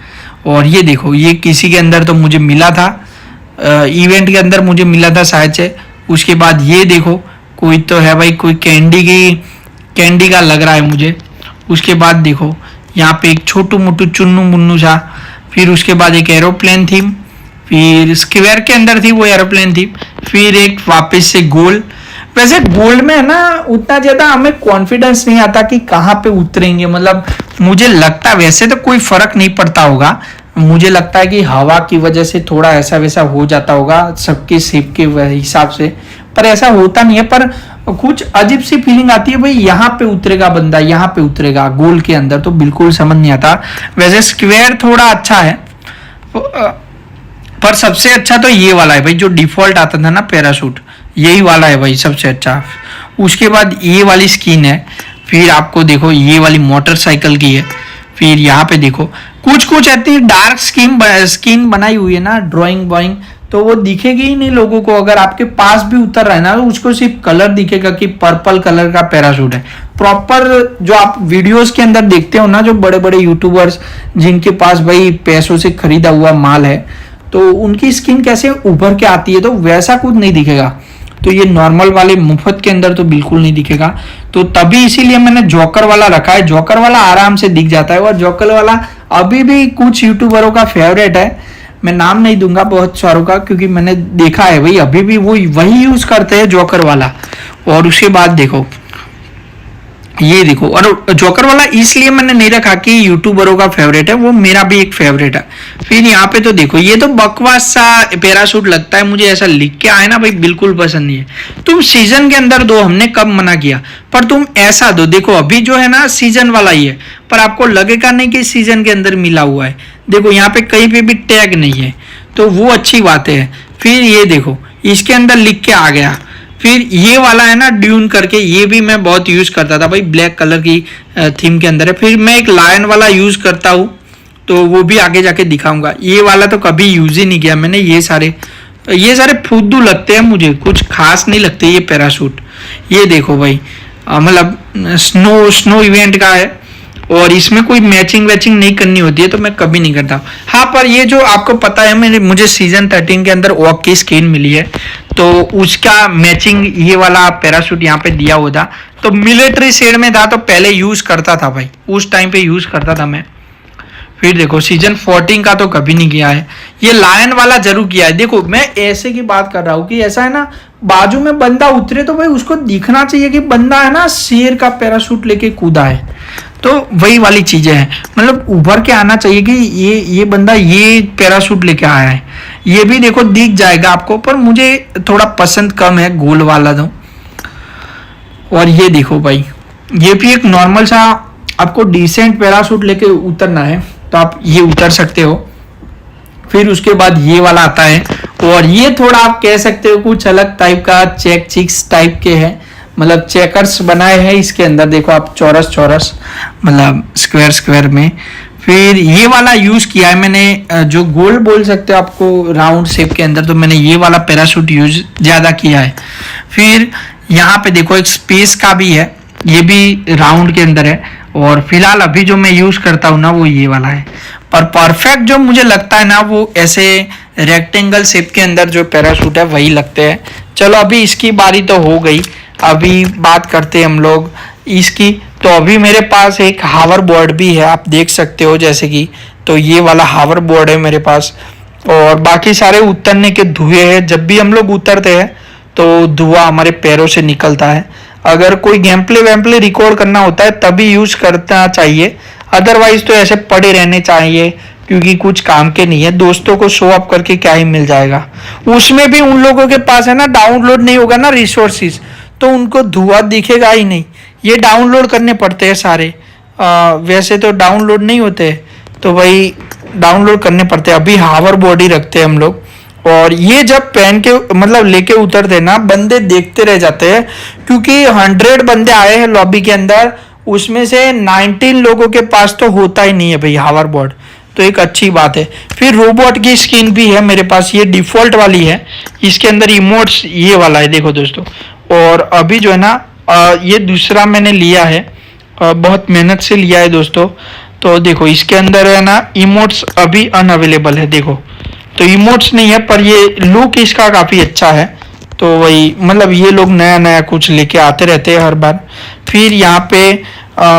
और ये देखो, ये किसी के अंदर तो मुझे मिला था, इवेंट के अंदर मुझे मिला था शायद से। उसके बाद ये देखो कोई तो है भाई, कोई कैंडी का लग रहा है मुझे। उसके बाद देखो यहाँ पे एक छोटू मोटू चुन्नू मुन्नू सा। फिर उसके बाद एक एरोप्लेन थीम, फिर स्क्वायर के अंदर थी वो एरोप्लेन थीम। फिर एक वापस से गोल। वैसे गोल्ड में है ना उतना ज्यादा हमें कॉन्फिडेंस नहीं आता कि कहाँ पे उतरेंगे, मतलब मुझे लगता है वैसे तो कोई फर्क नहीं पड़ता होगा, मुझे लगता है कि हवा की वजह से थोड़ा ऐसा वैसा हो जाता होगा सबके शेप के हिसाब से, पर ऐसा होता नहीं है। पर कुछ अजीब सी फीलिंग आती है भाई, यहाँ पे उतरेगा बंदा, यहाँ पे उतरेगा गोल के अंदर, तो बिल्कुल समझ नहीं आता। वैसे स्क्वायर थोड़ा अच्छा है, पर सबसे अच्छा तो ये वाला है भाई, जो डिफॉल्ट आता था ना पैराशूट, यही वाला है भाई सबसे अच्छा। उसके बाद ये वाली स्किन है। फिर आपको देखो ये वाली मोटरसाइकिल की है। फिर यहाँ पे देखो कुछ कुछ ऐसी डार्क स्किन बनाई हुई है ना, ड्राइंग बॉइंग, तो वो दिखेगी ही नहीं लोगों को। अगर आपके पास भी उतर रहा है ना तो उसको सिर्फ कलर दिखेगा कि पर्पल कलर का पैराशूट है। प्रॉपर जो आप वीडियोस के अंदर देखते हो ना, जो बड़े बड़े यूट्यूबर्स जिनके पास भाई पैसों से खरीदा हुआ माल है, तो उनकी स्किन कैसे उभर के आती है, तो वैसा कुछ नहीं दिखेगा। तो ये नॉर्मल वाले मुफ्त के अंदर तो बिल्कुल नहीं दिखेगा। तो तभी इसीलिए मैंने जॉकर वाला रखा है। जॉकर वाला आराम से दिख जाता है, और जॉकर वाला अभी भी कुछ यूट्यूबरों का फेवरेट है। मैं नाम नहीं दूंगा बहुत सारों का, क्योंकि मैंने देखा है भाई अभी भी वो वही यूज करते हैं जॉकर वाला। और उसके बाद देखो ये देखो, और जॉकर वाला इसलिए मैंने नहीं रखा कि यूट्यूबरों का फेवरेट है, वो मेरा भी एक फेवरेट है। फिर यहाँ पे तो देखो ये तो बकवास सा पैराशूट लगता है मुझे, ऐसा लिख के आए ना भाई, बिल्कुल पसंद नहीं है। तुम सीजन के अंदर दो, हमने कब मना किया, पर तुम ऐसा दो। देखो अभी जो है ना सीजन वाला ही है, पर आपको लगेगा नहीं कि सीजन के अंदर मिला हुआ है। देखो यहाँ पे कहीं पे भी टैग नहीं है, तो वो अच्छी बात है। फिर ये देखो इसके अंदर लिख के आ गया। फिर ये वाला है ना ड्यून करके, ये भी मैं बहुत यूज करता था भाई, ब्लैक कलर की थीम के अंदर है। फिर मैं एक लायन वाला यूज करता हूँ, तो वो भी आगे जाके दिखाऊंगा। ये वाला तो कभी यूज ही नहीं किया मैंने। ये सारे फुद्दू लगते हैं मुझे, कुछ खास नहीं लगते ये पैराशूट। ये देखो भाई मतलब स्नो इवेंट का है, और इसमें कोई मैचिंग वैचिंग नहीं करनी होती है, तो मैं कभी नहीं करता। हाँ, पर ये जो आपको पता है मुझे सीजन 13 के अंदर ऑक की स्किन मिली है, तो उसका मैचिंग ये वाला पैराशूट यहाँ पे दिया हुआ था। तो मिलिट्री शेड में था, तो पहले यूज करता था भाई, उस टाइम पे यूज करता था मैं। फिर देखो सीजन 14 का तो कभी नहीं किया है, ये लायन वाला जरूर किया है। देखो मैं ऐसे की बात कर रहा हूँ कि ऐसा है ना, बाजू में बंदा उतरे तो भाई उसको दिखना चाहिए कि बंदा है ना शेर का पैराशूट लेके कूदा है, तो वही वाली चीजें हैं। मतलब उभर के आना चाहिए कि ये बंदा ये पैराशूट लेके आया है। ये भी देखो दिख जाएगा आपको, पर मुझे थोड़ा पसंद कम है गोल वाला तो। और ये देखो भाई, ये भी एक नॉर्मल सा, आपको डिसेंट पैराशूट लेके उतरना है तो आप ये उतर सकते हो। फिर उसके बाद ये वाला आता है, और ये थोड़ा आप कह सकते हो कुछ अलग टाइप का, चेक चिक्स टाइप के है, मतलब चेकर्स बनाए हैं इसके अंदर। देखो आप चौरस चौरस, मतलब स्क्वायर स्क्वायर में। फिर ये वाला यूज किया है मैंने, जो गोल बोल सकते हो आपको राउंड शेप के अंदर, तो मैंने ये वाला पैराशूट यूज ज्यादा किया है। फिर यहाँ पे देखो एक स्पेस का भी है, ये भी राउंड के अंदर है। और फिलहाल अभी जो मैं यूज करता हूँ ना वो ये वाला है, पर परफेक्ट जो मुझे लगता है ना वो ऐसे रेक्टेंगल शेप के अंदर जो पैराशूट है वही लगते हैं। चलो अभी इसकी बारी तो हो गई, अभी बात करते हैं हम लोग इसकी। तो अभी मेरे पास एक हावर बोर्ड भी है, आप देख सकते हो जैसे कि, तो ये वाला हावर बोर्ड है मेरे पास। और बाकी सारे उतरने के धुएं हैं, जब भी हम लोग उतरते हैं तो धुआं हमारे पैरों से निकलता है। अगर कोई गेम प्ले वैम्प्ले रिकॉर्ड करना होता है तभी यूज करना चाहिए, अदरवाइज तो ऐसे पड़े रहने चाहिए, क्योंकि कुछ काम के नहीं है। दोस्तों को शो अप करके क्या ही मिल जाएगा, उसमें भी उन लोगों के पास है ना डाउनलोड नहीं होगा ना रिसोर्सिस, तो उनको धुआं दिखेगा ही नहीं। ये डाउनलोड करने पड़ते हैं सारे, वैसे तो डाउनलोड नहीं होते, तो भाई डाउनलोड करने पड़ते हैं। अभी हावर बॉडी रखते हैं हम लोग, और ये जब पहन के मतलब लेके उतरते ना, बंदे देखते रह जाते हैं, क्योंकि 100 बंदे आए हैं लॉबी के अंदर, उसमें से 19 लोगों के पास तो होता ही नहीं है भाई हावर बोर्ड, तो एक अच्छी बात है। फिर रोबोट की स्किन भी है मेरे पास, ये डिफॉल्ट वाली है, इसके अंदर इमोट्स ये वाला है देखो दोस्तों। और अभी जो है ना ये दूसरा मैंने लिया है, बहुत मेहनत से लिया है दोस्तों। तो देखो इसके अंदर है ना इमोट्स अभी अनअवेलेबल है, देखो तो इमोट्स नहीं है, पर ये लुक इसका काफ़ी अच्छा है। तो वही मतलब ये लोग नया नया कुछ लेके आते रहते हैं हर बार। फिर यहाँ पे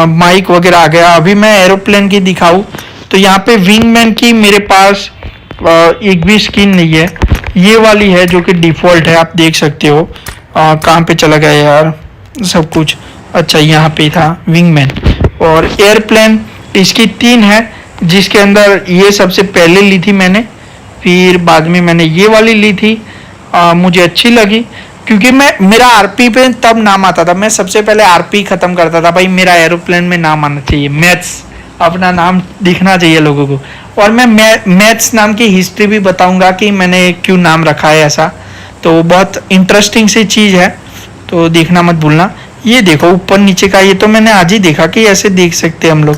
माइक वगैरह आ गया। अभी मैं एरोप्लेन की दिखाऊं तो यहाँ पे विंगमैन की मेरे पास एक भी स्किन नहीं है, ये वाली है जो कि डिफ़ॉल्ट है, आप देख सकते हो। कहाँ पे चला गया यार सब कुछ, अच्छा यहाँ पे था विंगमैन। और एयरप्लेन इसकी 3 है, जिसके अंदर ये सबसे पहले ली थी मैंने, फिर बाद में मैंने ये वाली ली थी। मुझे अच्छी लगी क्योंकि मेरा आरपी पे तब नाम आता था, मैं सबसे पहले आरपी ख़त्म करता था भाई, मेरा एरोप्लेन में नाम आना चाहिए, मैथ्स अपना नाम दिखना चाहिए लोगों को। और मैं मैथ्स नाम की हिस्ट्री भी बताऊंगा कि मैंने क्यों नाम रखा है ऐसा, तो बहुत इंटरेस्टिंग सी चीज़ है, तो देखना मत भूलना। ये देखो ऊपर नीचे का, ये तो मैंने आज ही देखा कि ऐसे देख सकते हैं हम लोग,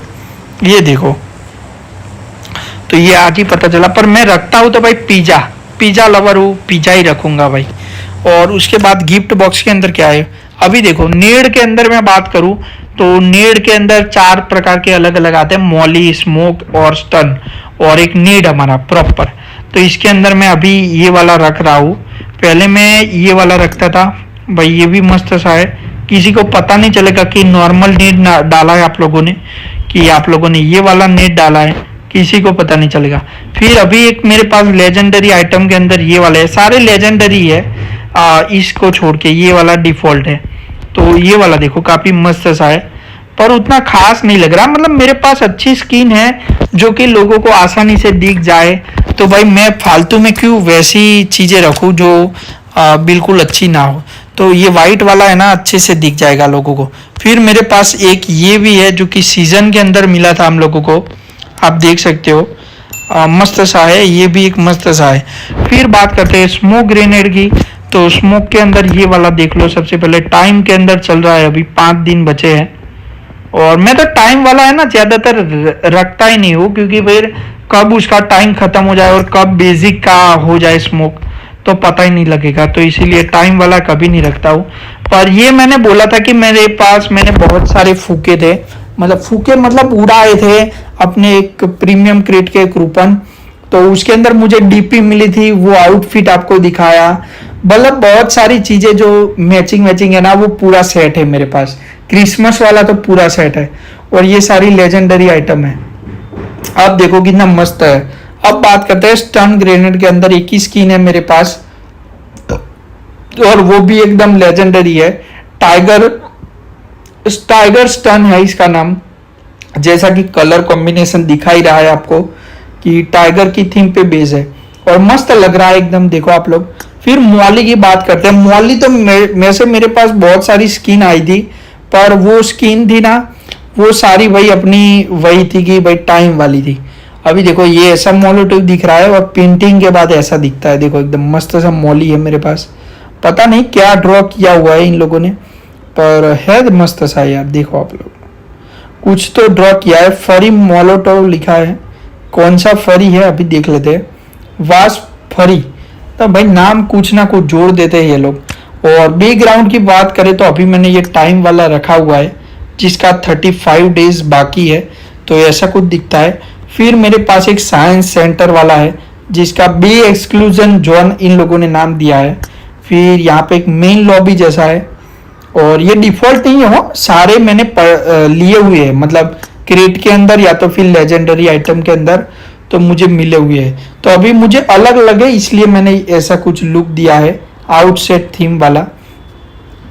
ये देखो, तो ये आज ही पता चला। पर मैं रखता हूँ तो भाई पिज़्ज़ा लवर हूँ, पिज़्ज़ा ही रखूँगा भाई। और उसके बाद गिफ्ट बॉक्स के अंदर क्या है, अभी देखो नेड के अंदर मैं बात करूँ तो नेड के अंदर 4 प्रकार के अलग अलग आते हैं, मॉली, स्मोक और स्टन, और एक नेड हमारा प्रॉपर। तो इसके अंदर मैं अभी ये वाला रख रहा हूँ, पहले मैं ये वाला रखता था भाई, ये भी मस्त सा है, किसी को पता नहीं चलेगा कि नॉर्मल नेट डाला है आप लोगों ने, कि आप लोगों ने ये वाला नेट डाला है, किसी को पता नहीं चलेगा। फिर अभी एक मेरे पास लेजेंडरी आइटम के अंदर ये वाला है, सारे लेजेंडरी है, इसको छोड़ के ये वाला डिफॉल्ट है। तो ये वाला देखो काफ़ी मस्त सा है, पर उतना खास नहीं लग रहा, मतलब मेरे पास अच्छी स्किन है जो कि लोगों को आसानी से दिख जाए, तो भाई मैं फालतू में क्यों वैसी चीज़ें रखूँ जो बिल्कुल अच्छी ना हो। तो ये वाइट वाला है ना, अच्छे से दिख जाएगा लोगों को। फिर मेरे पास एक ये भी है जो कि सीजन के अंदर मिला था हम लोगों को, आप देख सकते हो, मस्त सा है, ये भी एक मस्त सा है। फिर बात करते हैं स्मोक ग्रेनेड की, तो स्मोक के अंदर ये वाला देख लो, सबसे पहले टाइम के अंदर चल रहा है, अभी 5 दिन बचे हैं। और मैं तो टाइम वाला है ना ज़्यादातर रखता ही नहीं हूँ, क्योंकि फिर कब उसका टाइम ख़त्म हो जाए और कब बेसिक का हो जाए स्मोक तो पता ही नहीं लगेगा, तो इसीलिए टाइम वाला कभी नहीं रखता हूँ। पर ये मैंने बोला था कि मेरे पास मैंने बहुत सारे फूके थे, मतलब उड़ाए थे अपने एक प्रीमियम क्रेट के कूपन, तो उसके अंदर मुझे डीपी मिली थी, वो आउटफिट आपको दिखाया, मतलब बहुत सारी चीज़ें जो मैचिंग है ना, वो पूरा सेट है मेरे पास, क्रिसमस वाला तो पूरा सेट है। और ये सारी लेजेंडरी आइटम है, अब देखो कितना मस्त है। अब बात करते हैं स्टन ग्रेनेड के अंदर। एक ही स्किन है मेरे पास और वो भी एकदम लेजेंडरी है। टाइगर स्टन है इसका नाम। जैसा कि कलर कॉम्बिनेशन दिखाई रहा है आपको कि टाइगर की थीम पे बेस है और मस्त लग रहा है एकदम। देखो आप लोग। फिर मॉली की बात करते हैं। मॉली तो में से मेरे पास बहुत सारी स्किन आई थी, पर वो स्किन थी ना, वो सारी वही अपनी वही थी कि भाई टाइम वाली थी। अभी देखो ये ऐसा मोलोटिव दिख रहा है और पेंटिंग के बाद ऐसा दिखता है। देखो एकदम मस्त सा मॉली है मेरे पास। पता नहीं क्या ड्रॉ किया हुआ है इन लोगों ने, पर है मस्त सा यार। देखो आप लोग कुछ तो ड्रॉ किया है। फरी मोलोटोव लिखा है। कौन सा फरी है अभी देख लेते हैं। वास फरी। तो भाई नाम कुछ ना कुछ जोड़ देते हैं ये लोग। और बैकग्राउंड की बात करें तो अभी मैंने ये टाइम वाला रखा हुआ है जिसका 35 डेज बाकी है, तो ऐसा कुछ दिखता है। फिर मेरे पास एक साइंस सेंटर वाला है जिसका बी एक्सक्लूजन जोन इन लोगों ने नाम दिया है। फिर यहाँ पे एक मेन लॉबी जैसा है और ये डिफॉल्ट नहीं हो, सारे मैंने लिए हुए हैं, मतलब क्रेट के अंदर या तो फिर लेजेंडरी आइटम के अंदर तो मुझे मिले हुए हैं। तो अभी मुझे अलग लगे इसलिए मैंने ऐसा कुछ लुक दिया है आउटसेट थीम वाला।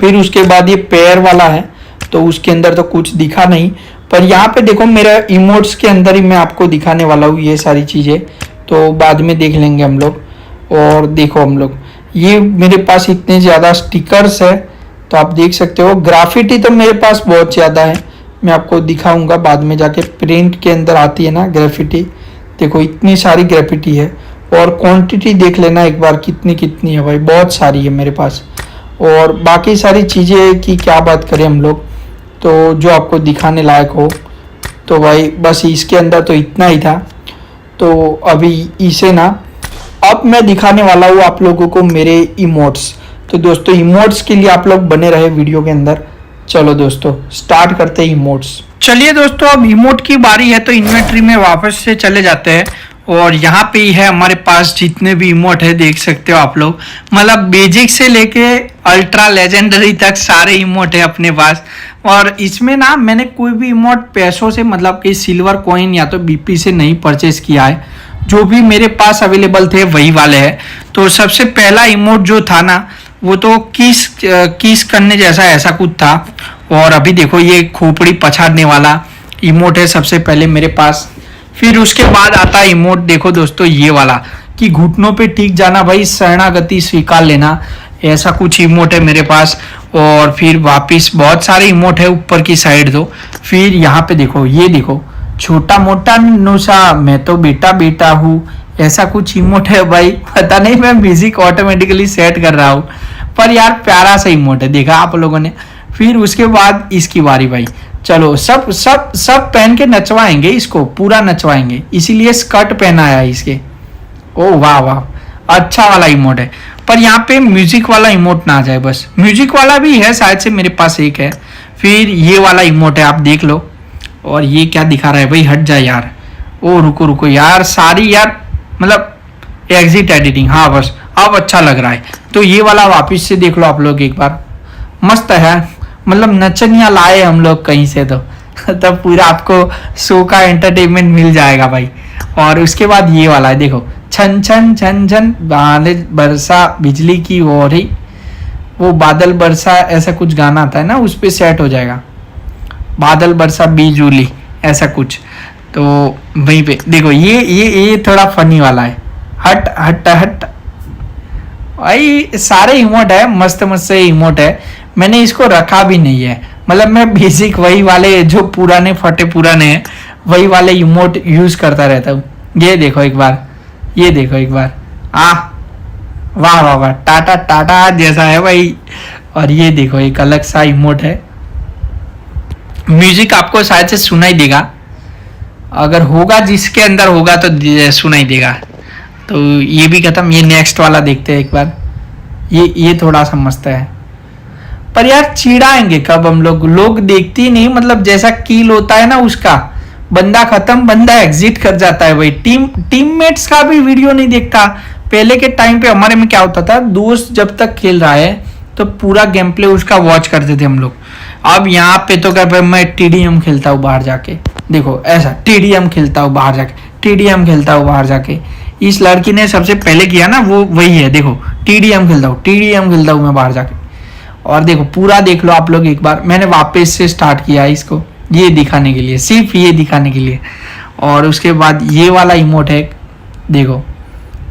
फिर उसके बाद ये पेयर वाला है तो उसके अंदर तो कुछ दिखा नहीं, पर यहाँ पे देखो मेरा इमोट्स के अंदर ही मैं आपको दिखाने वाला हूँ ये सारी चीज़ें, तो बाद में देख लेंगे हम लोग। और देखो हम लोग ये मेरे पास इतने ज़्यादा स्टिकर्स है तो आप देख सकते हो। ग्राफिटी तो मेरे पास बहुत ज़्यादा है, मैं आपको दिखाऊंगा बाद में जाके। प्रिंट के अंदर आती है ना ग्राफिटी, देखो इतनी सारी ग्राफिटी है। और क्वांटिटी देख लेना एक बार कितनी कितनी है भाई, बहुत सारी है मेरे पास। और बाकी सारी चीज़ें की क्या बात करें हम लोग, तो जो आपको दिखाने लायक हो तो भाई बस इसके अंदर तो इतना ही था। तो अभी इसे ना अब मैं दिखाने वाला हूँ आप लोगों को मेरे इमोट्स। तो दोस्तों इमोट्स के लिए आप लोग बने रहे वीडियो के अंदर। चलो दोस्तों स्टार्ट करते हैं इमोट्स। चलिए दोस्तों अब इमोट की बारी है तो इन्वेंटरी में वापस से चले जाते हैं और यहाँ पे ही है हमारे पास जितने भी इमोट है देख सकते हो आप लोग। मतलब बेसिक से लेके अल्ट्रा लेजेंडरी तक सारे इमोट है अपने पास। और इसमें ना मैंने कोई भी इमोट पैसों से मतलब कि सिल्वर कॉइन या तो बीपी से नहीं परचेज किया है। जो भी मेरे पास अवेलेबल थे वही वाले हैं। तो सबसे पहला इमोट जो था ना वो तो किस करने जैसा ऐसा कुछ था। और अभी देखो ये खोपड़ी पछाड़ने वाला इमोट है सबसे पहले मेरे पास। फिर उसके बाद आता है इमोट देखो दोस्तों ये वाला कि घुटनों पे टिक जाना भाई, शरणागति स्वीकार लेना, ऐसा कुछ इमोट है मेरे पास। और फिर वापिस बहुत सारे इमोट है ऊपर की साइड। दो फिर यहाँ पे देखो ये देखो छोटा मोटा नुसा मैं तो बेटा बेटा हूँ, ऐसा कुछ इमोट है भाई। पता नहीं मैं म्यूजिक ऑटोमेटिकली सेट कर रहा हूँ, पर यार प्यारा सा इमोट है, देखा आप लोगों ने। फिर उसके बाद इसकी बारी भाई। चलो सब सब सब पहन के नचवाएंगे इसको, पूरा नचवाएंगे, इसीलिए स्कर्ट पहना है इसके। ओ वाह वाह अच्छा वाला इमोट है, पर यहाँ पे म्यूजिक वाला इमोट ना आ जाए बस। म्यूजिक वाला भी है शायद से मेरे पास एक है। फिर ये वाला इमोट है आप देख लो। और ये क्या दिखा रहा है भाई, हट जाए यार। ओ रुको रुको यार, सारी यार मतलब एग्जिट एडिटिंग, हाँ बस अब अच्छा लग रहा है। तो ये वाला वापिस से देख लो आप लोग एक बार, मस्त है। मतलब नचनिया लाए हम लोग कहीं से तो तब पूरा आपको शो का एंटरटेनमेंट मिल जाएगा भाई। और उसके बाद ये वाला है देखो, छन छन छन छन बादल बरसा बिजली की ओर ही, वो बादल बरसा ऐसा कुछ गाना आता है ना, उस पर सेट हो जाएगा, बादल बरसा बिजली ऐसा कुछ। तो वहीं पे देखो ये थोड़ा फनी वाला है, हट हट हट भाई। सारे इमोट है, मस्त मस्त से इमोट है। मैंने इसको रखा भी नहीं है, मतलब मैं बेसिक वही वाले जो पुराने फटे पुराने हैं वही वाले इमोट यूज करता रहता हूँ। ये देखो एक बार, ये देखो एक बार, वाह वाह वाह, टाटा टाटा जैसा है भाई। और ये देखो एक अलग सा इमोट है। म्यूजिक आपको शायद से सुनाई देगा, अगर होगा जिसके अंदर होगा तो सुनाई देगा। तो ये भी खत्म। ये नेक्स्ट वाला देखते हैं एक बार। ये थोड़ा सा मस्त है, पर यार चिढ़ाएंगे कब हम लोग देखते ही नहीं। मतलब जैसा कील होता है ना उसका, बंदा खत्म, बंदा एग्जिट कर जाता है भाई। टीममेट्स का भी वीडियो नहीं देखता। पहले के टाइम पे हमारे में क्या होता था, दोस्त जब तक खेल रहा है तो पूरा गेम प्ले उसका वॉच करते थे हम लोग। अब यहाँ पे तो क्या मैं TDM खेलता हूँ बाहर जाके। देखो ऐसा टीडीएम खेलता हूँ बाहर जाके, टीडीएम खेलता हूँ बाहर जाके। इस लड़की ने सबसे पहले किया ना वो वही है, देखो टीडीएम खेलता हूँ, टीडीएम खेलता हूँ मैं बाहर जाके। और देखो पूरा देख लो आप लोग एक बार, मैंने वापस से स्टार्ट किया है इसको ये दिखाने के लिए, सिर्फ ये दिखाने के लिए। और उसके बाद ये वाला इमोट है, देखो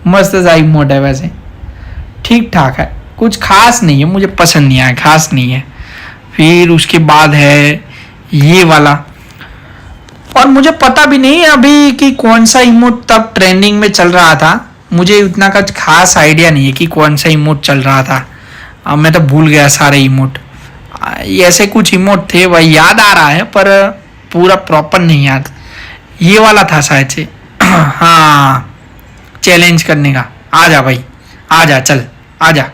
मस्त सा इमोट है, वैसे ठीक ठाक है, कुछ खास नहीं है, मुझे पसंद नहीं आया, खास नहीं है। फिर उसके बाद है ये वाला, और मुझे पता भी नहीं अभी कि कौन सा इमोट तब ट्रेंडिंग में चल रहा था, मुझे उतना कुछ खास आइडिया नहीं है कि कौन सा इमोट चल रहा था। अब मैं तो भूल गया सारे इमोट, ऐसे कुछ इमोट थे वही याद आ रहा है पर पूरा प्रॉपर नहीं याद। ये वाला था शायद से हाँ, चैलेंज करने का, आ जा भाई आ जा, चल आ जा।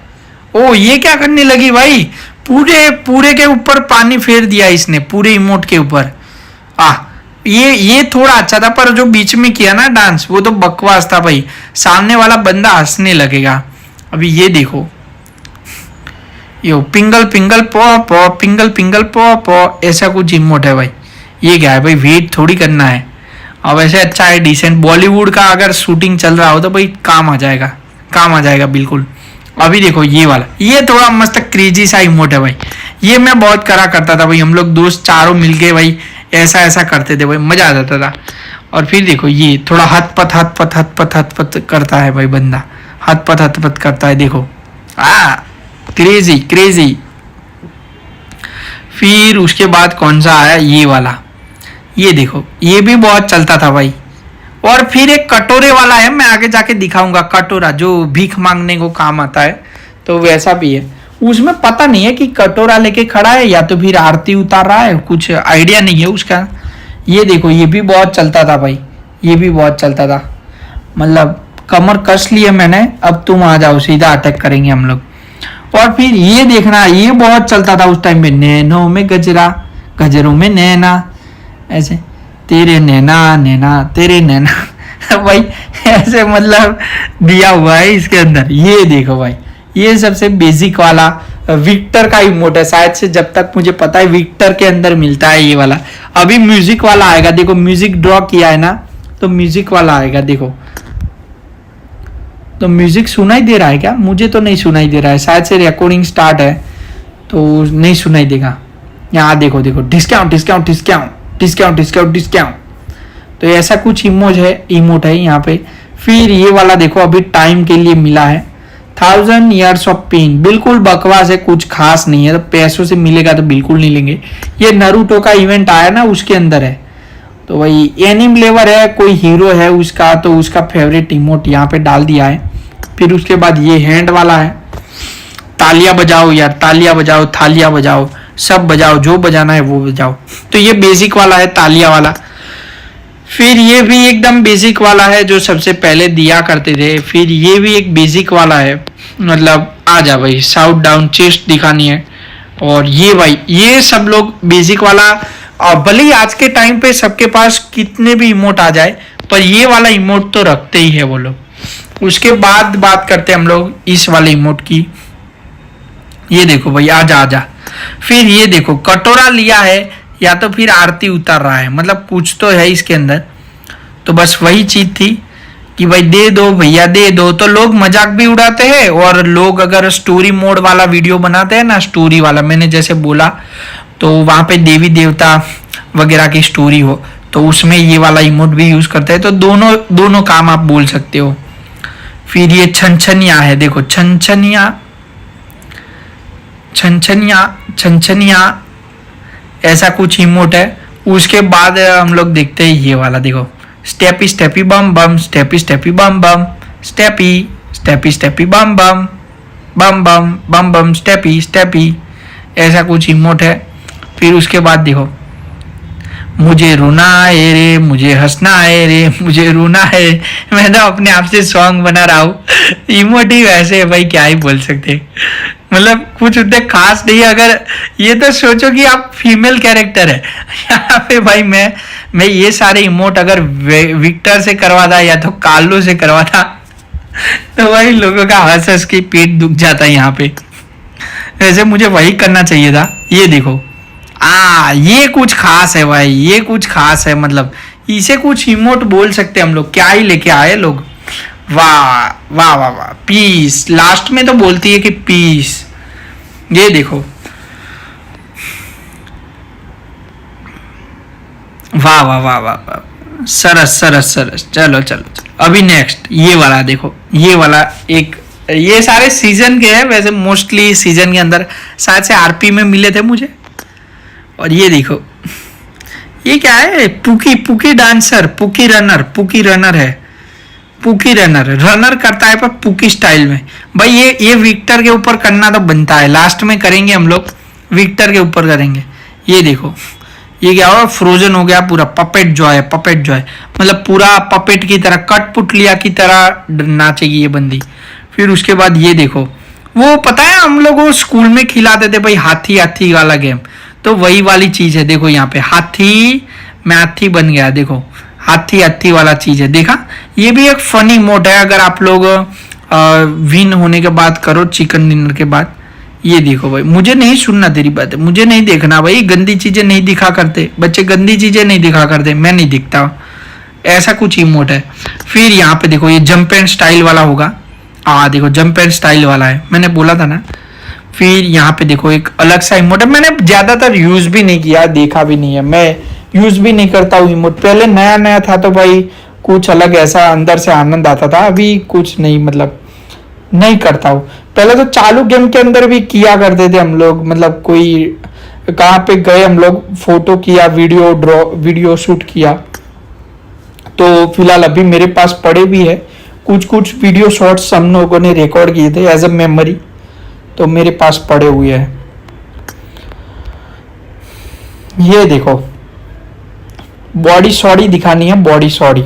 ओ ये क्या करने लगी भाई, पूरे पूरे के ऊपर पानी फेर दिया इसने, पूरे इमोट के ऊपर। ये थोड़ा अच्छा था, पर जो बीच में किया ना डांस वो तो बकवास था भाई, सामने वाला बंदा हंसने लगेगा। अभी ये देखो, यो पिंगल पिंगल पॉ पॉ, पिंगल पिंगल पॉ पॉ, ऐसा कुछ इमोट है भाई। ये क्या है भाई, वेट थोड़ी करना है। अब ऐसे अच्छा है, डिसेंट बॉलीवुड का अगर शूटिंग चल रहा हो तो भाई काम आ जाएगा, काम आ जाएगा बिल्कुल। अभी देखो ये वाला, ये थोड़ा मस्त क्रेजी सा इमोट है भाई, ये मैं बहुत करा करता था भाई, हम लोग दोस्त चारों मिलके भाई ऐसा ऐसा करते थे भाई, मजा आ जाता था। और फिर देखो ये थोड़ा हथपथ हथपथ हथपथ हथपथ करता है भाई बंदा, हथपथ हथपथ करता है, देखो क्रेजी क्रेजी। फिर उसके बाद कौन सा आया, ये वाला, ये देखो ये भी बहुत चलता था भाई। और फिर एक कटोरे वाला है, मैं आगे जाके दिखाऊंगा, कटोरा जो भीख मांगने को काम आता है, तो वैसा भी है। उसमें पता नहीं है कि कटोरा लेके खड़ा है या तो फिर आरती उतार रहा है, कुछ आइडिया नहीं है उसका। ये देखो ये भी बहुत चलता था भाई, ये भी बहुत चलता था, मतलब कमर कस लिए मैंने, अब तुम आ जाओ सीधा अटैक करेंगे हम लोग। और फिर ये देखना, ये बहुत चलता था उस टाइम में, नैनों में गजरा गजरों में नैना, ऐसे तेरे नैना नैना तेरे नैना भाई ऐसे मतलब दिया हुआ है इसके अंदर। ये देखो भाई, ये सबसे बेसिक वाला विक्टर का इमोट है, शायद से जब तक मुझे पता है विक्टर के अंदर मिलता है ये वाला। अभी म्यूजिक वाला आएगा, देखो म्यूजिक ड्रॉ किया है ना, तो म्यूजिक वाला आएगा, देखो तो म्यूजिक सुनाई दे रहा है क्या, मुझे तो नहीं सुनाई दे रहा है, शायद से रिकॉर्डिंग स्टार्ट है तो नहीं सुनाई देगा। यहाँ देखो देखो, discount discount discount discount discount discount, तो ऐसा कुछ इमोट है यहाँ पे। फिर ये वाला देखो, अभी टाइम के लिए मिला है 1000 years ऑफ पेन, बिल्कुल बकवास है, कुछ खास नहीं है, तो पैसों से मिलेगा तो बिल्कुल नहीं लेंगे। ये नारुतो का इवेंट आया ना उसके अंदर है, तो वही एनिम लेवर है, कोई हीरो है उसका, तो उसका फेवरेट इमोट यहाँ पे डाल दिया है। फिर उसके बाद ये हैंड वाला है, तालियां बजाओ यार, तालियां बजाओ, थालियां बजाओ, सब बजाओ, जो बजाना है वो बजाओ, तो ये बेसिक वाला है तालियां वाला। फिर ये भी एकदम बेसिक वाला है जो सबसे पहले दिया करते थे। फिर ये भी एक बेसिक वाला है, मतलब आ जा भाई, साउथ डाउन चेस्ट दिखानी है। और ये भाई ये सब लोग बेसिक वाला, और भले ही आज के टाइम पे सबके पास कितने भी इमोट आ जाए, पर ये वाला इमोट तो रखते ही है वो लोग। उसके बाद बात करते हैं हम लोग इस वाले इमोट की। ये देखो भाई, आजा आजा। फिर ये देखो कटोरा लिया है या तो फिर आरती उतार रहा है, मतलब कुछ तो है इसके अंदर। तो बस वही चीज थी कि भाई दे दो भैया दे दो, तो लोग मजाक भी उड़ाते हैं। और लोग अगर स्टोरी मोड वाला वीडियो बनाते हैं ना, स्टोरी वाला मैंने जैसे बोला, तो वहां पे देवी देवता वगैरह की स्टोरी हो तो उसमें ये वाला इमोट भी यूज करते हैं, तो दोनों दोनों काम आप बोल सकते हो। फिर ये छनछनिया है, देखो छनछनिया छनछनिया छनछनिया, ऐसा कुछ इमोट है। उसके बाद हम लोग देखते हैं ये वाला, देखो स्टेपी स्टेपी बम बम, स्टेपी स्टेपी बम बम, स्टेपी स्टेपी स्टेपी बम बम बम बम बम बम, स्टेपी स्टेपी, ऐसा कुछ इमोट है। फिर उसके बाद देखो मुझे रोना है रे, मुझे हंसना है रे, मुझे रोना है। मैं तो अपने आप से सॉन्ग बना रहा हूँ, इमोट ही वैसे है भाई, क्या ही बोल सकते, मतलब कुछ उतने खास नहीं। अगर ये तो सोचो कि आप फीमेल कैरेक्टर है यहाँ पे भाई, मैं ये सारे इमोट अगर विक्टर से करवाता या तो कार्लो से करवाता तो भाई लोगों का हंस हंस के पेट दुख जाता है यहाँ पे। वैसे मुझे वही करना चाहिए था। ये देखो ये कुछ खास है भाई, ये कुछ खास है, मतलब इसे कुछ इमोट बोल सकते हैं हम लोग। क्या ही लेके आए लोग, वाह वाह वाह वाह। पीस लास्ट में तो बोलती है कि पीस, ये देखो, वाह वाह वाह वाह वाह, सरस सरस सरस। चलो चलो चलो, अभी नेक्स्ट ये वाला देखो, ये वाला एक, ये सारे सीजन के हैं वैसे, मोस्टली सीजन के अंदर शायद से आरपी में मिले थे मुझे। और ये देखो, ये क्या है, पुकी पुकी डांसर, पुकी रनर है, पुकी रनर करता है पर पुकी स्टाइल में। भाई ये विक्टर के ऊपर करना तो बनता है, लास्ट में करेंगे हम लोग, विक्टर के ऊपर करेंगे। ये देखो, ये क्या हुआ, फ्रोजन हो गया पूरा, पपेट जॉय मतलब पूरा पपेट की तरह, कठपुतलिया की तरह नाचेगी ये बंदी। फिर उसके बाद ये देखो, वो पता है हम लोग वो स्कूल में खिलाते थे भाई, हाथी वाला गेम, तो वही वाली चीज है। देखो यहाँ पे हाथी, मैं हाथी बन गया, देखो हाथी वाला चीज है, देखा। ये भी एक फनी मोड है, अगर आप लोग विन होने के बाद करो, चिकन डिनर के बाद। ये देखो भाई, मुझे नहीं सुनना तेरी बात है, मुझे नहीं देखना भाई, गंदी चीजें नहीं दिखा करते बच्चे, गंदी चीजें नहीं दिखा करते, मैं नहीं दिखता, ऐसा कुछ इमोट है। फिर यहाँ पे देखो, ये जंप एंड स्टाइल वाला होगा, देखो जंप एंड स्टाइल वाला है, मैंने बोला था ना। फिर यहाँ पे देखो एक अलग सा इमोट है, मैंने ज्यादातर यूज भी नहीं किया, देखा भी नहीं है, मैं यूज भी नहीं करता हूँ इमोट। पहले नया नया था तो भाई कुछ अलग ऐसा अंदर से आनंद आता था, अभी कुछ नहीं, मतलब नहीं करता हूँ। पहले तो चालू गेम के अंदर भी किया करते थे हम लोग, मतलब कोई कहाँ पे गए हम लोग, फोटो किया, वीडियो शूट किया, तो फिलहाल अभी मेरे पास पड़े भी है कुछ वीडियो शॉट्स, हम लोगों ने रिकॉर्ड किए थे एज अ मेमोरी, तो मेरे पास पड़े हुए हैं। ये देखो, बॉडी सॉरी दिखानी है, बॉडी सॉरी,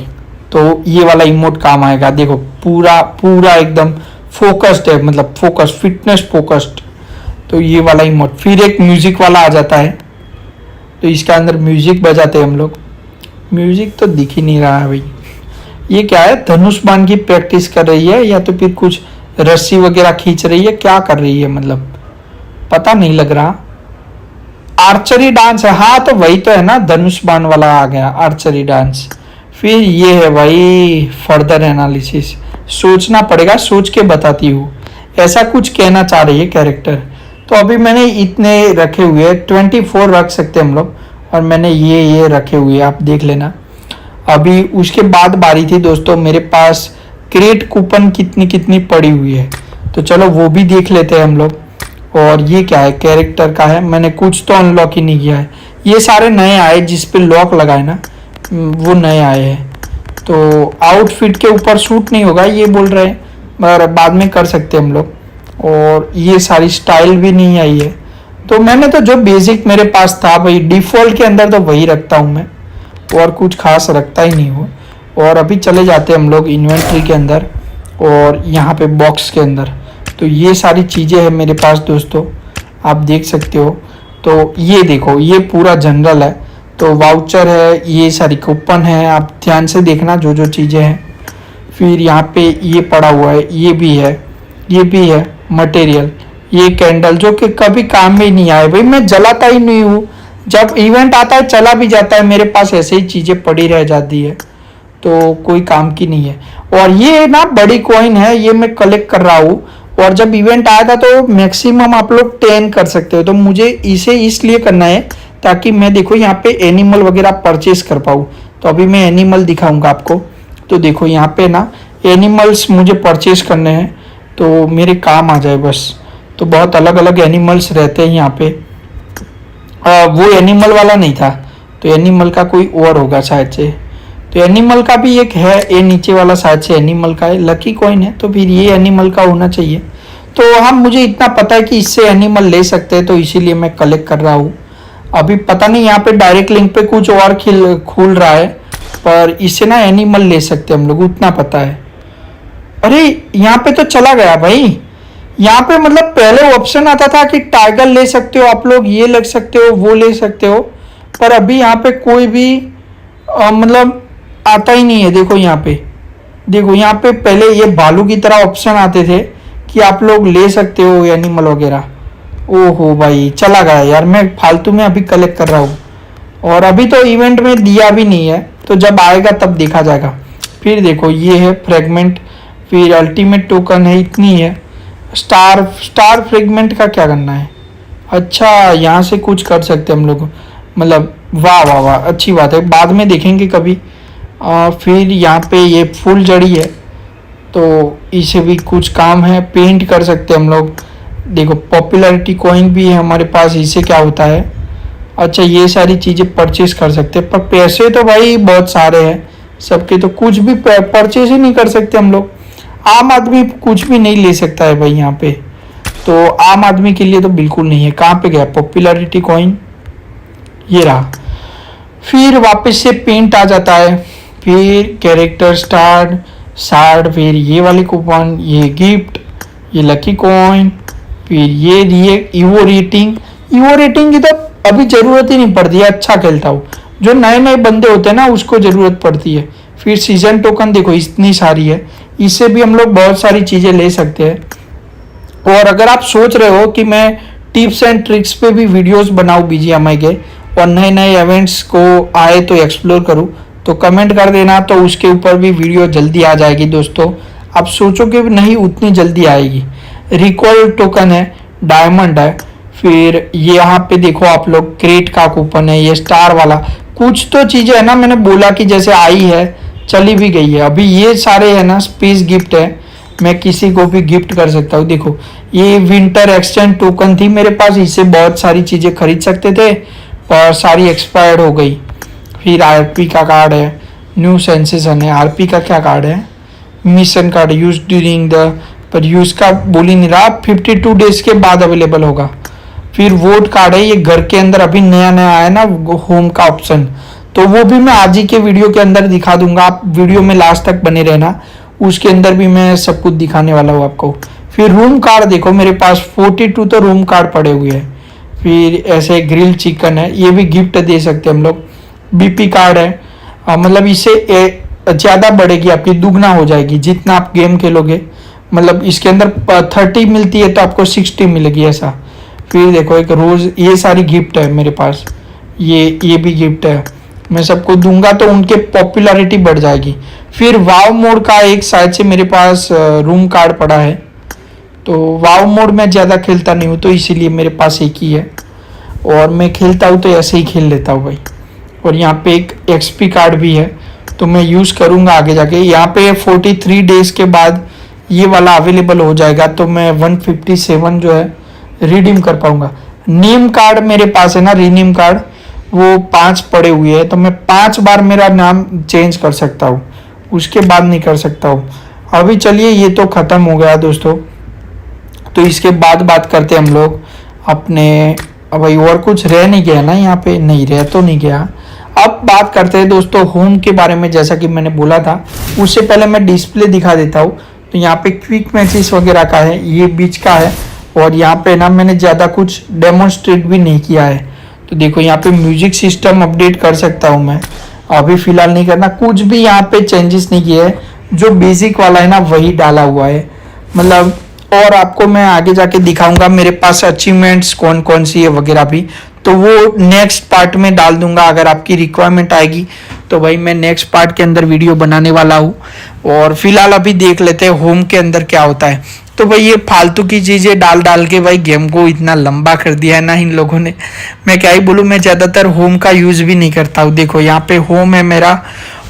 तो ये वाला इमोट काम आएगा। देखो पूरा एकदम फोकस्ड है, मतलब फोकस, फिटनेस फोकस्ड, तो ये वाला इमोट। फिर एक म्यूजिक वाला आ जाता है, तो इसके अंदर म्यूजिक बजाते हैं हम लोग। म्यूजिक तो दिख ही नहीं रहा है भाई, ये क्या है, धनुष बाण की प्रैक्टिस कर रही है या तो फिर कुछ रस्सी वगैरह खींच रही है, क्या कर रही है, मतलब पता नहीं लग रहा। आर्चरी डांस है, हाँ तो वही तो है ना, धनुष बाण वाला आ गया, आर्चरी डांस। फिर ये है भाई फर्दर एनालिसिस, सोचना पड़ेगा, सोच के बताती हूँ, ऐसा कुछ कहना चाह रही है कैरेक्टर। तो अभी मैंने इतने रखे हुए, 24 रख सकते हम लोग, और मैंने ये रखे हुए, आप देख लेना। अभी उसके बाद बारी थी दोस्तों, मेरे पास क्रेट कूपन कितनी पड़ी हुई है, तो चलो वो भी देख लेते हैं हम लोग। और ये क्या है, कैरेक्टर का है, मैंने कुछ तो अनलॉक ही नहीं किया है, ये सारे नए आए जिस पे लॉक लगाए ना, वो नए आए हैं। तो आउटफिट के ऊपर सूट नहीं होगा ये बोल रहे हैं, मगर बाद में कर सकते हैं हम लोग। और ये सारी स्टाइल भी नहीं आई है, तो मैंने तो जो बेसिक मेरे पास था भाई, डिफ़ॉल्ट के अंदर तो वही रखता हूँ मैं, और कुछ खास रखता ही नहीं हूँ। और अभी चले जाते हैं हम लोग इन्वेंट्री के अंदर, और यहाँ पे बॉक्स के अंदर, तो ये सारी चीज़ें हैं मेरे पास दोस्तों, आप देख सकते हो। तो ये देखो, ये पूरा जनरल है, तो वाउचर है, ये सारी कूपन है, आप ध्यान से देखना जो चीज़ें हैं। फिर यहाँ पे ये पड़ा हुआ है, ये भी है मटेरियल, ये कैंडल जो कि कभी काम में नहीं आए भाई, मैं जलाता ही नहीं हूँ, जब इवेंट आता है चला भी जाता है, मेरे पास ऐसे ही चीज़ें पड़ी रह जाती है, तो कोई काम की नहीं है। और ये ना बड़ी कॉइन है, ये मैं कलेक्ट कर रहा हूँ, और जब इवेंट आया था तो मैक्सिमम आप लोग 10 कर सकते हो, तो मुझे इसे इसलिए करना है ताकि मैं देखो यहाँ पे एनिमल वगैरह परचेस कर पाऊँ। तो अभी मैं एनिमल दिखाऊंगा आपको, तो देखो यहाँ पे ना एनिमल्स मुझे परचेस करने हैं, तो मेरे काम आ जाए बस। तो बहुत अलग अलग एनिमल्स रहते हैं यहाँ पे, वो एनिमल वाला नहीं था, तो एनिमल का कोई और होगा शायद से। तो एनिमल का भी एक है, ये नीचे वाला शायद से एनिमल का है, लकी कॉइन है, तो फिर ये एनिमल का होना चाहिए। तो हम मुझे इतना पता है कि इससे एनिमल ले सकते हैं, तो इसीलिए मैं कलेक्ट कर रहा हूँ। अभी पता नहीं यहाँ पे डायरेक्ट लिंक पे कुछ और खुल रहा है, पर इससे ना एनिमल ले सकते हैं हम लोग, उतना पता है। अरे यहाँ पे तो चला गया भाई, यहाँ पे मतलब पहले ऑप्शन आता था कि टाइगर ले सकते हो आप लोग, ये ले सकते हो, वो ले सकते हो, पर अभी यहाँ पे कोई भी मतलब आता ही नहीं है। देखो यहाँ पे पहले ये भालू की तरह ऑप्शन आते थे कि आप लोग ले सकते हो एनिमल वगैरह, ओहो भाई चला गया यार, मैं फालतू में अभी कलेक्ट कर रहा हूँ और अभी तो इवेंट में दिया भी नहीं है, तो जब आएगा तब देखा जाएगा। फिर देखो ये है फ्रेगमेंट, फिर अल्टीमेट टोकन है, इतनी है। स्टार फ्रेगमेंट का क्या करना है? अच्छा यहाँ से कुछ कर सकते हम लोग, मतलब वाह वाह वाह अच्छी बात है, बाद में देखेंगे कभी। फिर यहाँ पे ये फूल जड़ी है तो इसे भी कुछ काम है, पेंट कर सकते हम लोग। देखो पॉपुलैरिटी कॉइन भी है हमारे पास, इससे क्या होता है? अच्छा ये सारी चीज़ें परचेज कर सकते हैं, पर पैसे तो भाई बहुत सारे हैं सबके, तो कुछ भी परचेज ही नहीं कर सकते हम लोग। आम आदमी कुछ भी नहीं ले सकता है भाई यहाँ पे, तो आम आदमी के लिए तो बिल्कुल नहीं है। कहाँ पे गया पॉपुलैरिटी कॉइन? ये रहा। फिर वापस से पेंट आ जाता है, फिर कैरेक्टर स्टार्ट शार्ड, फिर ये वाली कूपन, ये गिफ्ट, ये लकी कॉइन, फिर ये ईवो रेटिंग की तो अभी ज़रूरत ही नहीं पड़ती है, अच्छा खेलता हूँ। जो नए नए बंदे होते हैं ना उसको ज़रूरत पड़ती है। फिर सीजन टोकन देखो इतनी सारी है, इससे भी हम लोग बहुत सारी चीज़ें ले सकते हैं। और अगर आप सोच रहे हो कि मैं टिप्स एंड ट्रिक्स पे भी वीडियोस बनाऊँ BGMI के, और नए नए इवेंट्स को आए तो एक्सप्लोर करूँ, तो कमेंट कर देना, तो उसके ऊपर भी वीडियो जल्दी आ जाएगी दोस्तों। आप सोचोगे नहीं उतनी जल्दी आएगी। रिकॉल टोकन है, डायमंड है, फिर ये यहाँ पे देखो आप लोग क्रेट का कूपन है, ये स्टार वाला, कुछ तो चीज़ें है ना, मैंने बोला कि जैसे आई है चली भी गई है। अभी ये सारे है ना स्पेस गिफ्ट है, मैं किसी को भी गिफ्ट कर सकता हूँ। देखो ये विंटर एक्सचेंज टोकन थी मेरे पास, इससे बहुत सारी चीज़ें खरीद सकते थे और सारी एक्सपायर्ड हो गई। फिर RP का कार्ड है, न्यू सेंसेशन है। RP का क्या कार्ड है? Mission card, use during the, पर यूज का बोल ही नहीं रहा, 52 डेज के बाद अवेलेबल होगा। फिर वोट कार्ड है, ये घर के अंदर अभी नया नया आया ना होम का ऑप्शन, तो वो भी मैं आज ही के वीडियो के अंदर दिखा दूंगा, आप वीडियो में लास्ट तक बने रहना, उसके अंदर भी मैं सब कुछ दिखाने वाला हूँ आपको। फिर रूम कार्ड देखो मेरे पास 42 तो रूम कार्ड पड़े हुए हैं। फिर ऐसे ग्रिल चिकन है, ये भी गिफ्ट दे सकते हैं हम लोग। BP कार्ड है, मतलब इससे ज़्यादा बढ़ेगी आपकी, दुगना हो जाएगी जितना आप गेम खेलोगे, मतलब इसके अंदर 30 मिलती है तो आपको 60 मिलेगी ऐसा। फिर देखो एक रोज़, ये सारी गिफ्ट है मेरे पास, ये भी गिफ्ट है, मैं सबको दूंगा तो उनके पॉपुलैरिटी बढ़ जाएगी। फिर वाव मोड का एक साइड से मेरे पास रूम कार्ड पड़ा है, तो वाव मोड में ज़्यादा खेलता नहीं हूँ तो इसीलिए मेरे पास एक ही है, और मैं खेलता हूँ तो ऐसे ही खेल लेता हूँ भाई। और यहाँ पे एक XP कार्ड भी है, तो मैं यूज़ करूँगा आगे जाके। यहाँ पे 43 डेज के बाद ये वाला अवेलेबल हो जाएगा, तो मैं 157 जो है रिडीम कर पाऊँगा। नेम कार्ड मेरे पास है ना, रीनेम कार्ड, वो 5 पड़े हुए हैं, तो मैं 5 बार मेरा नाम चेंज कर सकता हूँ, उसके बाद नहीं कर सकता हूँ। अभी चलिए ये तो ख़त्म हो गया दोस्तों, तो इसके बाद बात करते हैं हम लोग अपने, अब भाई और कुछ रह नहीं गया ना यहाँ पे? नहीं रह तो नहीं गया। अब बात करते हैं दोस्तों होम के बारे में, जैसा कि मैंने बोला था। उससे पहले मैं डिस्प्ले दिखा देता हूँ। तो यहाँ पे क्विक मैचेस वगैरह का है, ये बीच का है, और यहाँ पे ना मैंने ज़्यादा कुछ डेमोन्स्ट्रेट भी नहीं किया है। तो देखो यहाँ पे म्यूजिक सिस्टम अपडेट कर सकता हूँ मैं, अभी फिलहाल नहीं करना, कुछ भी यहाँ पे चेंजेस नहीं किए है, जो बेसिक वाला है ना वही डाला हुआ है, मतलब। और आपको मैं आगे जाके दिखाऊंगा मेरे पास अचीवमेंट्स कौन कौन सी है वगैरह भी, तो वो नेक्स्ट पार्ट में डाल दूंगा। अगर आपकी रिक्वायरमेंट आएगी तो भाई मैं नेक्स्ट पार्ट के अंदर वीडियो बनाने वाला हूँ। और फिलहाल अभी देख लेते हैं होम के अंदर क्या होता है। तो भाई ये फालतू की चीज़ें डाल डाल के भाई गेम को इतना लंबा कर दिया है ना इन लोगों ने, मैं क्या ही बोलूँ। मैं ज़्यादातर होम का यूज़ भी नहीं करता हूँ। देखो यहाँ पे होम है मेरा,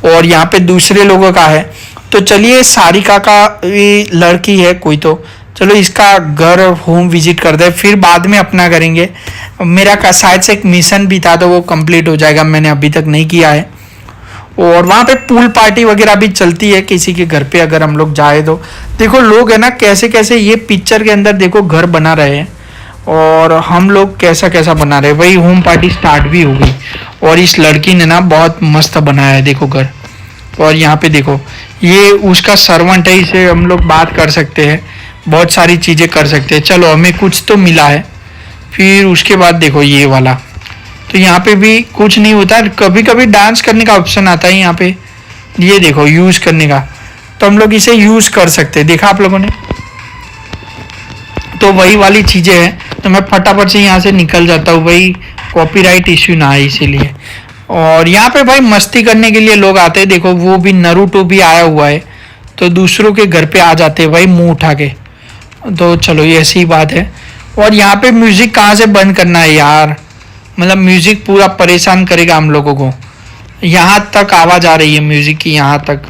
और यहाँ पे दूसरे लोगों का है। तो चलिए सारिका का लड़की है कोई, तो चलो इसका घर होम विजिट कर दे, फिर बाद में अपना करेंगे। मेरा शायद से एक मिशन भी था तो वो कंप्लीट हो जाएगा, मैंने अभी तक नहीं किया है। और वहाँ पे पूल पार्टी वगैरह भी चलती है किसी के घर पे अगर हम लोग जाए तो। देखो लोग है ना कैसे कैसे ये पिक्चर के अंदर देखो घर बना रहे हैं, और हम लोग कैसा कैसा बना रहे हैं। वही होम पार्टी स्टार्ट भी हो गई, और इस लड़की ने ना बहुत मस्त बनाया है देखो घर। और यहाँ पे देखो ये उसका सर्वेंट है, इसे हम लोग बात कर सकते हैं, बहुत सारी चीज़ें कर सकते हैं। चलो हमें कुछ तो मिला है। फिर उसके बाद देखो ये वाला, तो यहाँ पे भी कुछ नहीं होता, कभी कभी डांस करने का ऑप्शन आता है यहाँ पे, ये देखो यूज़ करने का, तो हम लोग इसे यूज़ कर सकते हैं। देखा आप लोगों ने, तो वही वाली चीज़ें हैं, तो मैं फटाफट से यहाँ से निकल जाता हूँ भाई, कॉपीराइट इश्यू ना आए इसीलिए। और यहाँ पे भाई मस्ती करने के लिए लोग आते हैं, देखो वो भी नारुतो भी आया हुआ है, तो दूसरों के घर पे आ जाते हैं भाई मुंह उठा के। तो चलो ये ऐसी ही बात है। और यहाँ पे म्यूज़िक कहाँ से बंद करना है यार, मतलब म्यूज़िक पूरा परेशान करेगा हम लोगों को। यहाँ तक आवाज़ आ रही है म्यूज़िक की, यहाँ तक।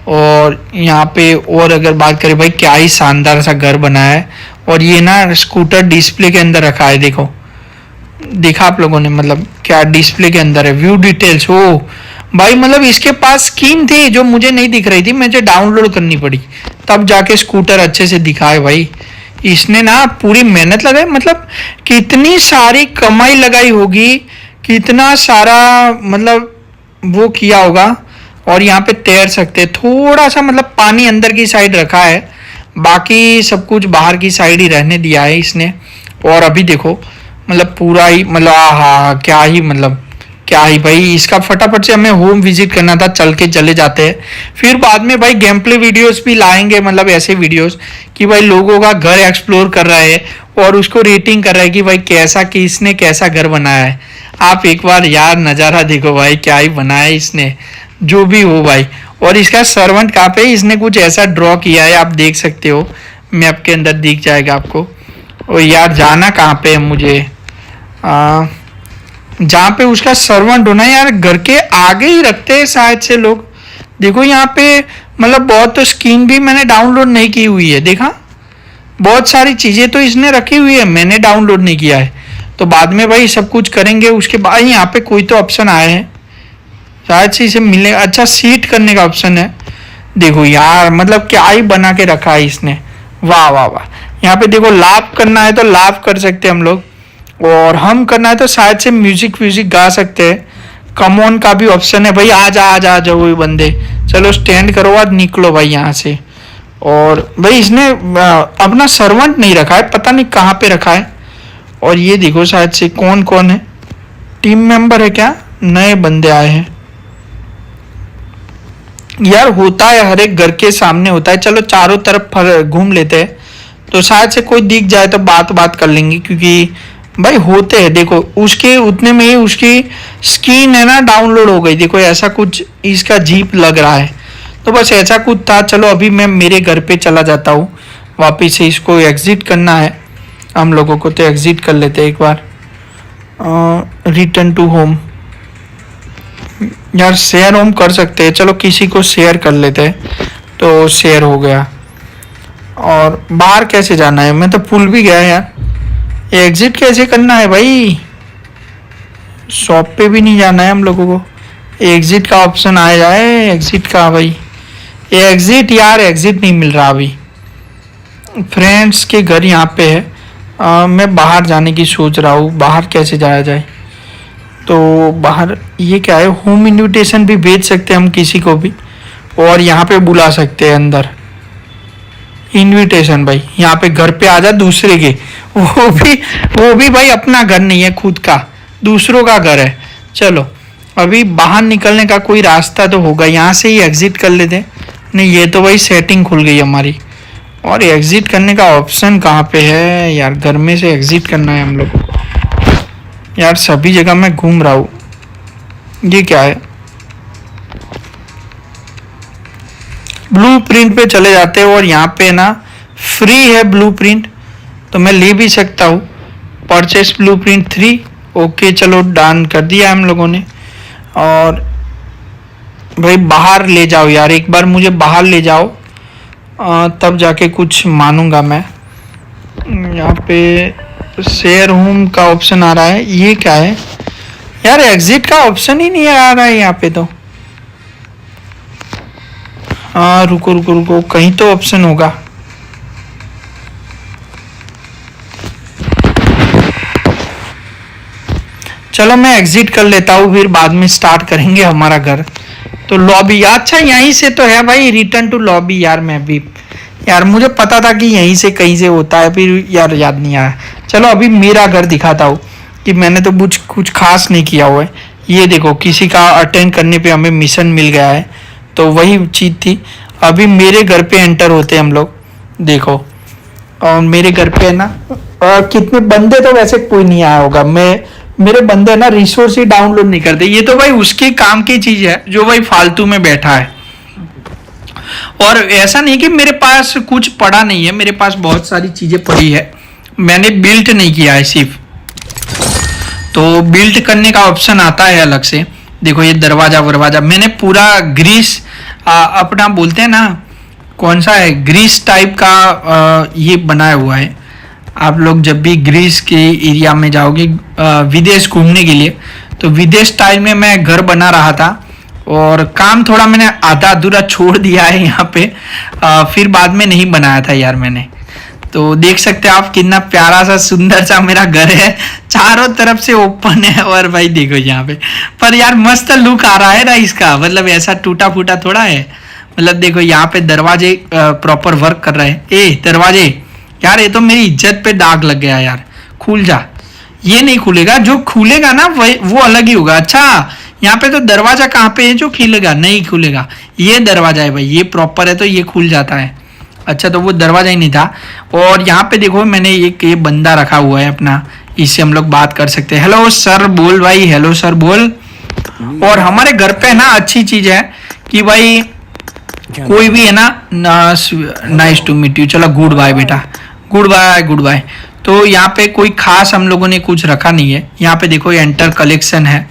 और यहाँ पे और अगर बात करें भाई, क्या ही शानदार सा घर बना है। और ये ना स्कूटर डिस्प्ले के अंदर रखा है, देखो देखा आप लोगों ने, मतलब क्या डिस्प्ले के अंदर है। व्यू डिटेल्स हो भाई, मतलब इसके पास स्क्रीन थी जो मुझे नहीं दिख रही थी, मुझे डाउनलोड करनी पड़ी तब जाके स्कूटर अच्छे से दिखा है भाई। इसने ना पूरी मेहनत लगाई, मतलब कितनी सारी कमाई लगाई होगी, कितना सारा मतलब वो किया होगा। और यहाँ पे तैर सकते, थोड़ा सा मतलब पानी अंदर की साइड रखा है, बाकी सब कुछ बाहर की साइड ही रहने दिया है इसने। और अभी देखो मतलब पूरा ही मतलब हाँ क्या ही मतलब क्या ही भाई, इसका फटाफट से हमें होम विजिट करना था, चल के चले जाते हैं। फिर बाद में भाई गेम प्ले वीडियोस भी लाएंगे, मतलब ऐसे वीडियोस कि भाई लोगों का घर एक्सप्लोर कर रहा है और उसको रेटिंग कर रहा है कि भाई कैसा, कि इसने कैसा घर बनाया है। आप एक बार यार नज़ारा देखो भाई, क्या ही बनाया है इसने, जो भी हो भाई। और इसका सर्वेंट कहाँ पे, इसने कुछ ऐसा ड्रॉ किया है, आप देख सकते हो मैप के अंदर दिख जाएगा आपको। और यार जाना कहाँ पे है मुझे, जहाँ पे उसका सर्वेंट होना है यार, घर के आगे ही रखते हैं शायद से लोग। देखो यहाँ पे मतलब बहुत तो स्क्रीन भी मैंने डाउनलोड नहीं की हुई है, देखा बहुत सारी चीज़ें तो इसने रखी हुई है, मैंने डाउनलोड नहीं किया है। तो बाद में भाई सब कुछ करेंगे, उसके बाद यहाँ पे कोई तो ऑप्शन आया है शायद से इसे मिलेगा। अच्छा सीट करने का ऑप्शन है, देखो यार मतलब क्या ही बना के रखा है इसने, वाह वाह वाह। यहाँ पे देखो लाभ करना है तो लाभ कर सकते हैं हम लोग, और हम करना है तो शायद से म्यूजिक व्यूजिक गा सकते हैं। कमॉन का भी ऑप्शन है भाई, आ जा जाओ वो बंदे, चलो स्टैंड करो और निकलो भाई यहाँ से। और भाई इसने अपना सर्वेंट नहीं रखा है, पता नहीं कहाँ पे रखा है। और ये देखो शायद से कौन कौन है, टीम मेंबर है क्या, नए बंदे आए हैं यार। होता है हर एक घर के सामने होता है। चलो चारों तरफ घूम लेते हैं, तो शायद से कोई दिख जाए तो बात कर लेंगे, क्योंकि भाई होते हैं। देखो उसके उतने में ही उसकी स्क्रीन है ना डाउनलोड हो गई, देखो ऐसा कुछ इसका जीप लग रहा है। तो बस ऐसा कुछ था। चलो अभी मैं मेरे घर पे चला जाता हूँ वापिस से, इसको एग्जिट करना है हम लोगों को, तो एग्जिट कर लेते हैं एक बार। रिटर्न टू होम, यार शेयर होम कर सकते हैं, चलो किसी को शेयर कर लेते हैं, तो शेयर हो गया। और बाहर कैसे जाना है, मैं तो भूल भी गया यार, एग्जिट कैसे करना है भाई। शॉप पे भी नहीं जाना है हम लोगों को, एग्जिट का ऑप्शन आ जाए, एग्जिट का भाई, एग्जिट यार एग्जिट नहीं मिल रहा अभी। फ्रेंड्स के घर यहाँ पे है, मैं बाहर जाने की सोच रहा हूँ, बाहर कैसे जाया जाए। तो बाहर ये क्या है, होम इनविटेशन भी भेज सकते हैं हम किसी को भी, और यहाँ पे बुला सकते हैं अंदर इनविटेशन भाई, यहाँ पे घर पे आ जा दूसरे के, वो भी भाई अपना घर नहीं है खुद का, दूसरों का घर है। चलो अभी बाहर निकलने का कोई रास्ता तो होगा, यहाँ से ही एग्जिट कर लेते हैं। नहीं ये तो भाई सेटिंग खुल गई हमारी। और एग्जिट करने का ऑप्शन कहाँ पे है यार, घर में से एग्जिट करना है हम लोग को यार। सभी जगह मैं घूम रहा हूँ, ये क्या है, ब्लूप्रिंट पे चले जाते हैं। और यहाँ पे ना फ्री है ब्लूप्रिंट, तो मैं ले भी सकता हूँ, परचेस ब्लूप्रिंट 3। ओके चलो डन कर दिया हम लोगों ने। और भाई बाहर ले जाओ यार, एक बार मुझे बाहर ले जाओ, तब जाके कुछ मानूंगा मैं। यहाँ पे शेयर होम का ऑप्शन आ रहा है, ये क्या है यार, एग्जिट का ऑप्शन ही नहीं आ रहा है यहाँ पे तो। हाँ रुको रुको रुको, कहीं तो ऑप्शन होगा। चलो मैं एग्जिट कर लेता हूँ, फिर बाद में स्टार्ट करेंगे हमारा घर। तो लॉबी, अच्छा यहीं से तो है भाई, रिटर्न टू लॉबी। यार मैं भी यार मुझे पता था कि यहीं से कहीं से होता है, फिर यार याद नहीं आया। चलो अभी मेरा घर दिखाता हूँ कि मैंने तो कुछ खास नहीं किया हुआ है। ये देखो किसी का अटेंड करने पे हमें मिशन मिल गया है, तो वही चीज़ थी। अभी मेरे घर पे एंटर होते हम लोग, देखो और मेरे घर पे है ना कितने बंदे तो वैसे कोई नहीं आया होगा, मेरे बंदे ना रिसोर्स ही डाउनलोड नहीं करते। ये तो भाई उसके काम की चीज है जो भाई फालतू में बैठा है। और ऐसा नहीं कि मेरे पास कुछ पड़ा नहीं है, मेरे पास बहुत सारी चीजें पड़ी है, मैंने बिल्ट नहीं किया है सिर्फ। तो बिल्ट करने का ऑप्शन आता है अलग से। देखो ये दरवाजा वरवाजा मैंने पूरा ग्रीस अपना बोलते हैं ना कौन सा है, ग्रीस टाइप का ये बनाया हुआ है। आप लोग जब भी ग्रीस के एरिया में जाओगे विदेश घूमने के लिए, तो विदेश स्टाइल में मैं घर बना रहा था और काम थोड़ा मैंने आधा अधूरा छोड़ दिया है यहाँ पे। फिर बाद में नहीं बनाया था यार मैंने। तो देख सकते हैं आप कितना प्यारा सा सुंदर सा मेरा घर है, चारों तरफ से ओपन है। और भाई देखो यहाँ पे, पर यार मस्त लुक आ रहा है ना इसका, मतलब ऐसा टूटा फूटा थोड़ा है। मतलब देखो यहाँ पे दरवाजे प्रॉपर वर्क कर रहे हैं। ए दरवाजे यार, ये तो मेरी इज्जत पे दाग लग गया यार, खुल जा। ये नहीं खुलेगा, जो खुलेगा ना वो अलग ही होगा। अच्छा यहाँ पे तो दरवाजा कहाँ पे है जो खुलेगा? नहीं खुलेगा, ये दरवाजा है भाई, ये प्रॉपर है तो ये खुल जाता है। अच्छा तो वो दरवाजा ही नहीं था। और यहाँ पे देखो मैंने ये बंदा रखा हुआ है अपना, इससे हम लोग बात कर सकते हैं। हेलो सर बोल भाई, हेलो सर बोल। और हमारे घर पे ना अच्छी चीज है कि भाई कोई भी है ना, नाइस टू मीट यू, चलो गुड बाय बेटा, गुड बाय गुड बाय। तो यहाँ पे कोई खास हम लोगों ने कुछ रखा नहीं है। यहाँ पे देखो एंटर कलेक्शन है,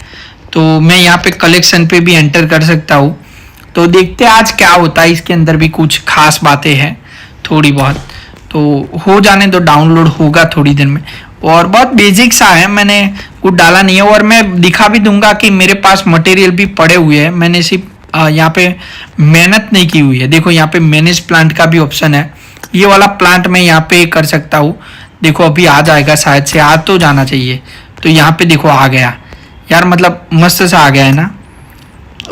तो मैं यहाँ पे कलेक्शन पे भी एंटर कर सकता हूँ। तो देखते हैं आज क्या होता है, इसके अंदर भी कुछ खास बातें हैं थोड़ी बहुत, तो हो जाने दो, डाउनलोड होगा थोड़ी देर में। और बहुत बेसिक सा है, मैंने कुछ डाला नहीं है। और मैं दिखा भी दूंगा कि मेरे पास मटेरियल भी पड़े हुए हैं, मैंने सिर्फ यहाँ पे मेहनत नहीं की हुई है। देखो यहाँ पे मैनेज प्लांट का भी ऑप्शन है, ये वाला प्लांट मैं यहाँ पे कर सकता हूँ। देखो अभी आ जाएगा, शायद से आ तो जाना चाहिए। तो यहाँ पे देखो आ गया यार, मतलब मस्त सा आ गया है ना।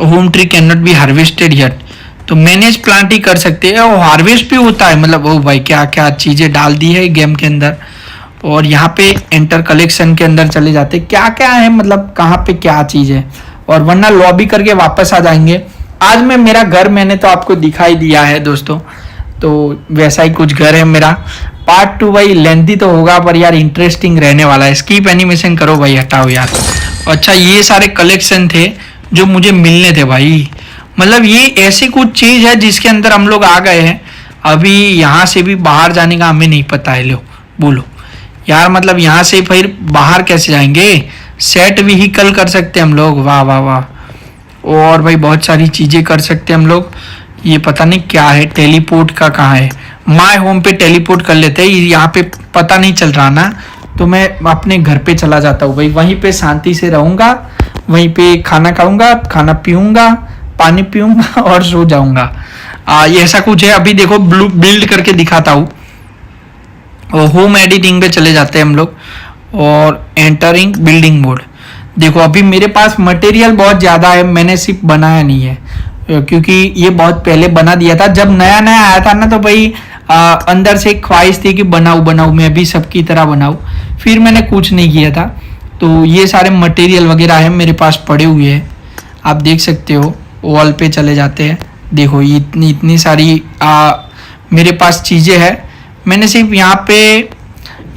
Home tree can not be harvested yet, तो मैनेज प्लांट ही कर सकते हैं और हार्वेस्ट भी होता है। मतलब ओ भाई क्या क्या चीज़ें डाल दी है गेम के अंदर। और यहाँ पे एंटर कलेक्शन के अंदर चले जाते, क्या क्या है मतलब कहाँ पे क्या चीज़ है, और वरना लॉबी करके वापस आ जाएंगे। आज मैं मेरा घर मैंने तो आपको दिखाई दिया है दोस्तों, तो वैसा ही कुछ घर है मेरा। पार्ट 2 भाई लेंथी तो होगा पर यार इंटरेस्टिंग रहने वाला है। स्कीप एनिमेशन करो भाई, हटाओ यार। अच्छा ये सारे कलेक्शन थे जो मुझे मिलने थे भाई, मतलब ये ऐसी कुछ चीज है जिसके अंदर हम लोग आ गए हैं। अभी यहाँ से भी बाहर जाने का हमें नहीं पता है। लो बोलो यार, मतलब यहाँ से फिर बाहर कैसे जाएंगे? सेट व्हीकल कर सकते हैं हम लोग, वाह वाह वाह। और भाई बहुत सारी चीजें कर सकते हैं हम लोग। ये पता नहीं क्या है, टेलीपोर्ट का कहाँ है? माय होम पे टेलीपोर्ट कर लेते हैं, यहाँ पे पता नहीं चल रहा ना, तो मैं अपने घर पे चला जाता हूँ भाई, वहीं पे शांति से रहूंगा, वहीं पे खाना खाऊंगा, खाना पीऊंगा, पानी पीऊंगा और सो जाऊंगा। ये ऐसा कुछ है। अभी देखो ब्लू बिल्ड करके दिखाता हूँ। और होम एडिटिंग पे चले जाते हैं हम लोग और एंटरिंग बिल्डिंग मोड। देखो अभी मेरे पास मटेरियल बहुत ज़्यादा है, मैंने सिर्फ बनाया नहीं है क्योंकि ये बहुत पहले बना दिया था। जब नया नया आया था ना तो भाई अंदर से एक ख्वाहिश थी कि बनाऊँ बनाऊँ, मैं भी सबकी तरह बनाऊँ, फिर मैंने कुछ नहीं किया था। तो ये सारे मटेरियल वगैरह है मेरे पास पड़े हुए हैं, आप देख सकते हो। वॉल पे चले जाते हैं, देखो ये इतनी सारी मेरे पास चीज़ें हैं। मैंने सिर्फ यहाँ पे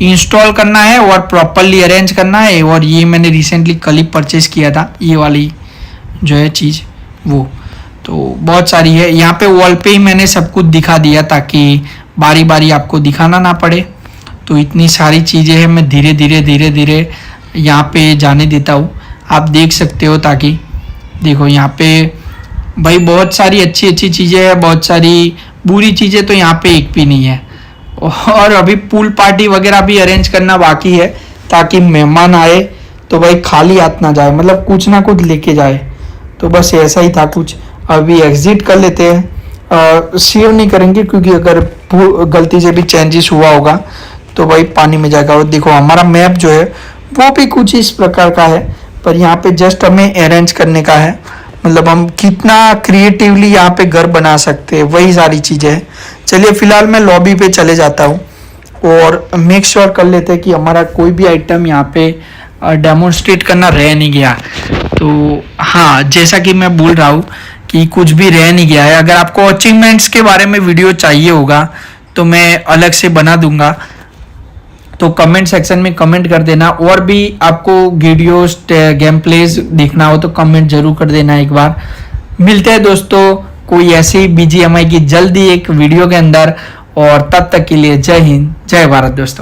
इंस्टॉल करना है और प्रॉपरली अरेंज करना है। और ये मैंने रिसेंटली कल ही परचेज किया था, ये वाली जो है चीज़ वो। तो बहुत सारी है यहाँ पे, वॉल पे ही मैंने सब कुछ दिखा दिया ताकि बारी बारी आपको दिखाना ना पड़े। तो इतनी सारी चीज़ें हैं, मैं धीरे धीरे यहाँ पे जाने देता हूँ, आप देख सकते हो। ताकि देखो यहाँ पे भाई बहुत सारी अच्छी अच्छी चीज़ें हैं, बहुत सारी बुरी चीज़ें तो यहाँ पे एक भी नहीं है। और अभी पूल पार्टी वगैरह भी अरेंज करना बाकी है ताकि मेहमान आए तो भाई खाली हाथ ना जाए, मतलब कुछ ना कुछ लेके जाए। तो बस ऐसा ही था कुछ। अभी एग्जिट कर लेते हैं, सेव नहीं करेंगे क्योंकि अगर गलती से भी चेंजेस हुआ होगा तो भाई पानी में जाएगा। और देखो हमारा मैप जो है वो भी कुछ इस प्रकार का है, पर यहाँ पे जस्ट हमें अरेंज करने का है, मतलब हम कितना क्रिएटिवली यहाँ पे घर बना सकते हैं वही सारी चीज़ें हैं। चलिए फिलहाल मैं लॉबी पे चले जाता हूँ और मेक श्योर कर लेते हैं कि हमारा कोई भी आइटम यहाँ पे डेमोन्स्ट्रेट करना रह नहीं गया। तो हाँ, जैसा कि मैं बोल रहा हूँ कि कुछ भी रह नहीं गया है। अगर आपको अचीवमेंट्स के बारे में वीडियो चाहिए होगा तो मैं अलग से बना दूंगा, तो कमेंट सेक्शन में कमेंट कर देना। और भी आपको वीडियोस गेम प्लेज देखना हो तो कमेंट जरूर कर देना एक बार। मिलते हैं दोस्तों कोई ऐसी BGMI की जल्दी एक वीडियो के अंदर, और तब तक के लिए जय हिंद जय भारत दोस्तों।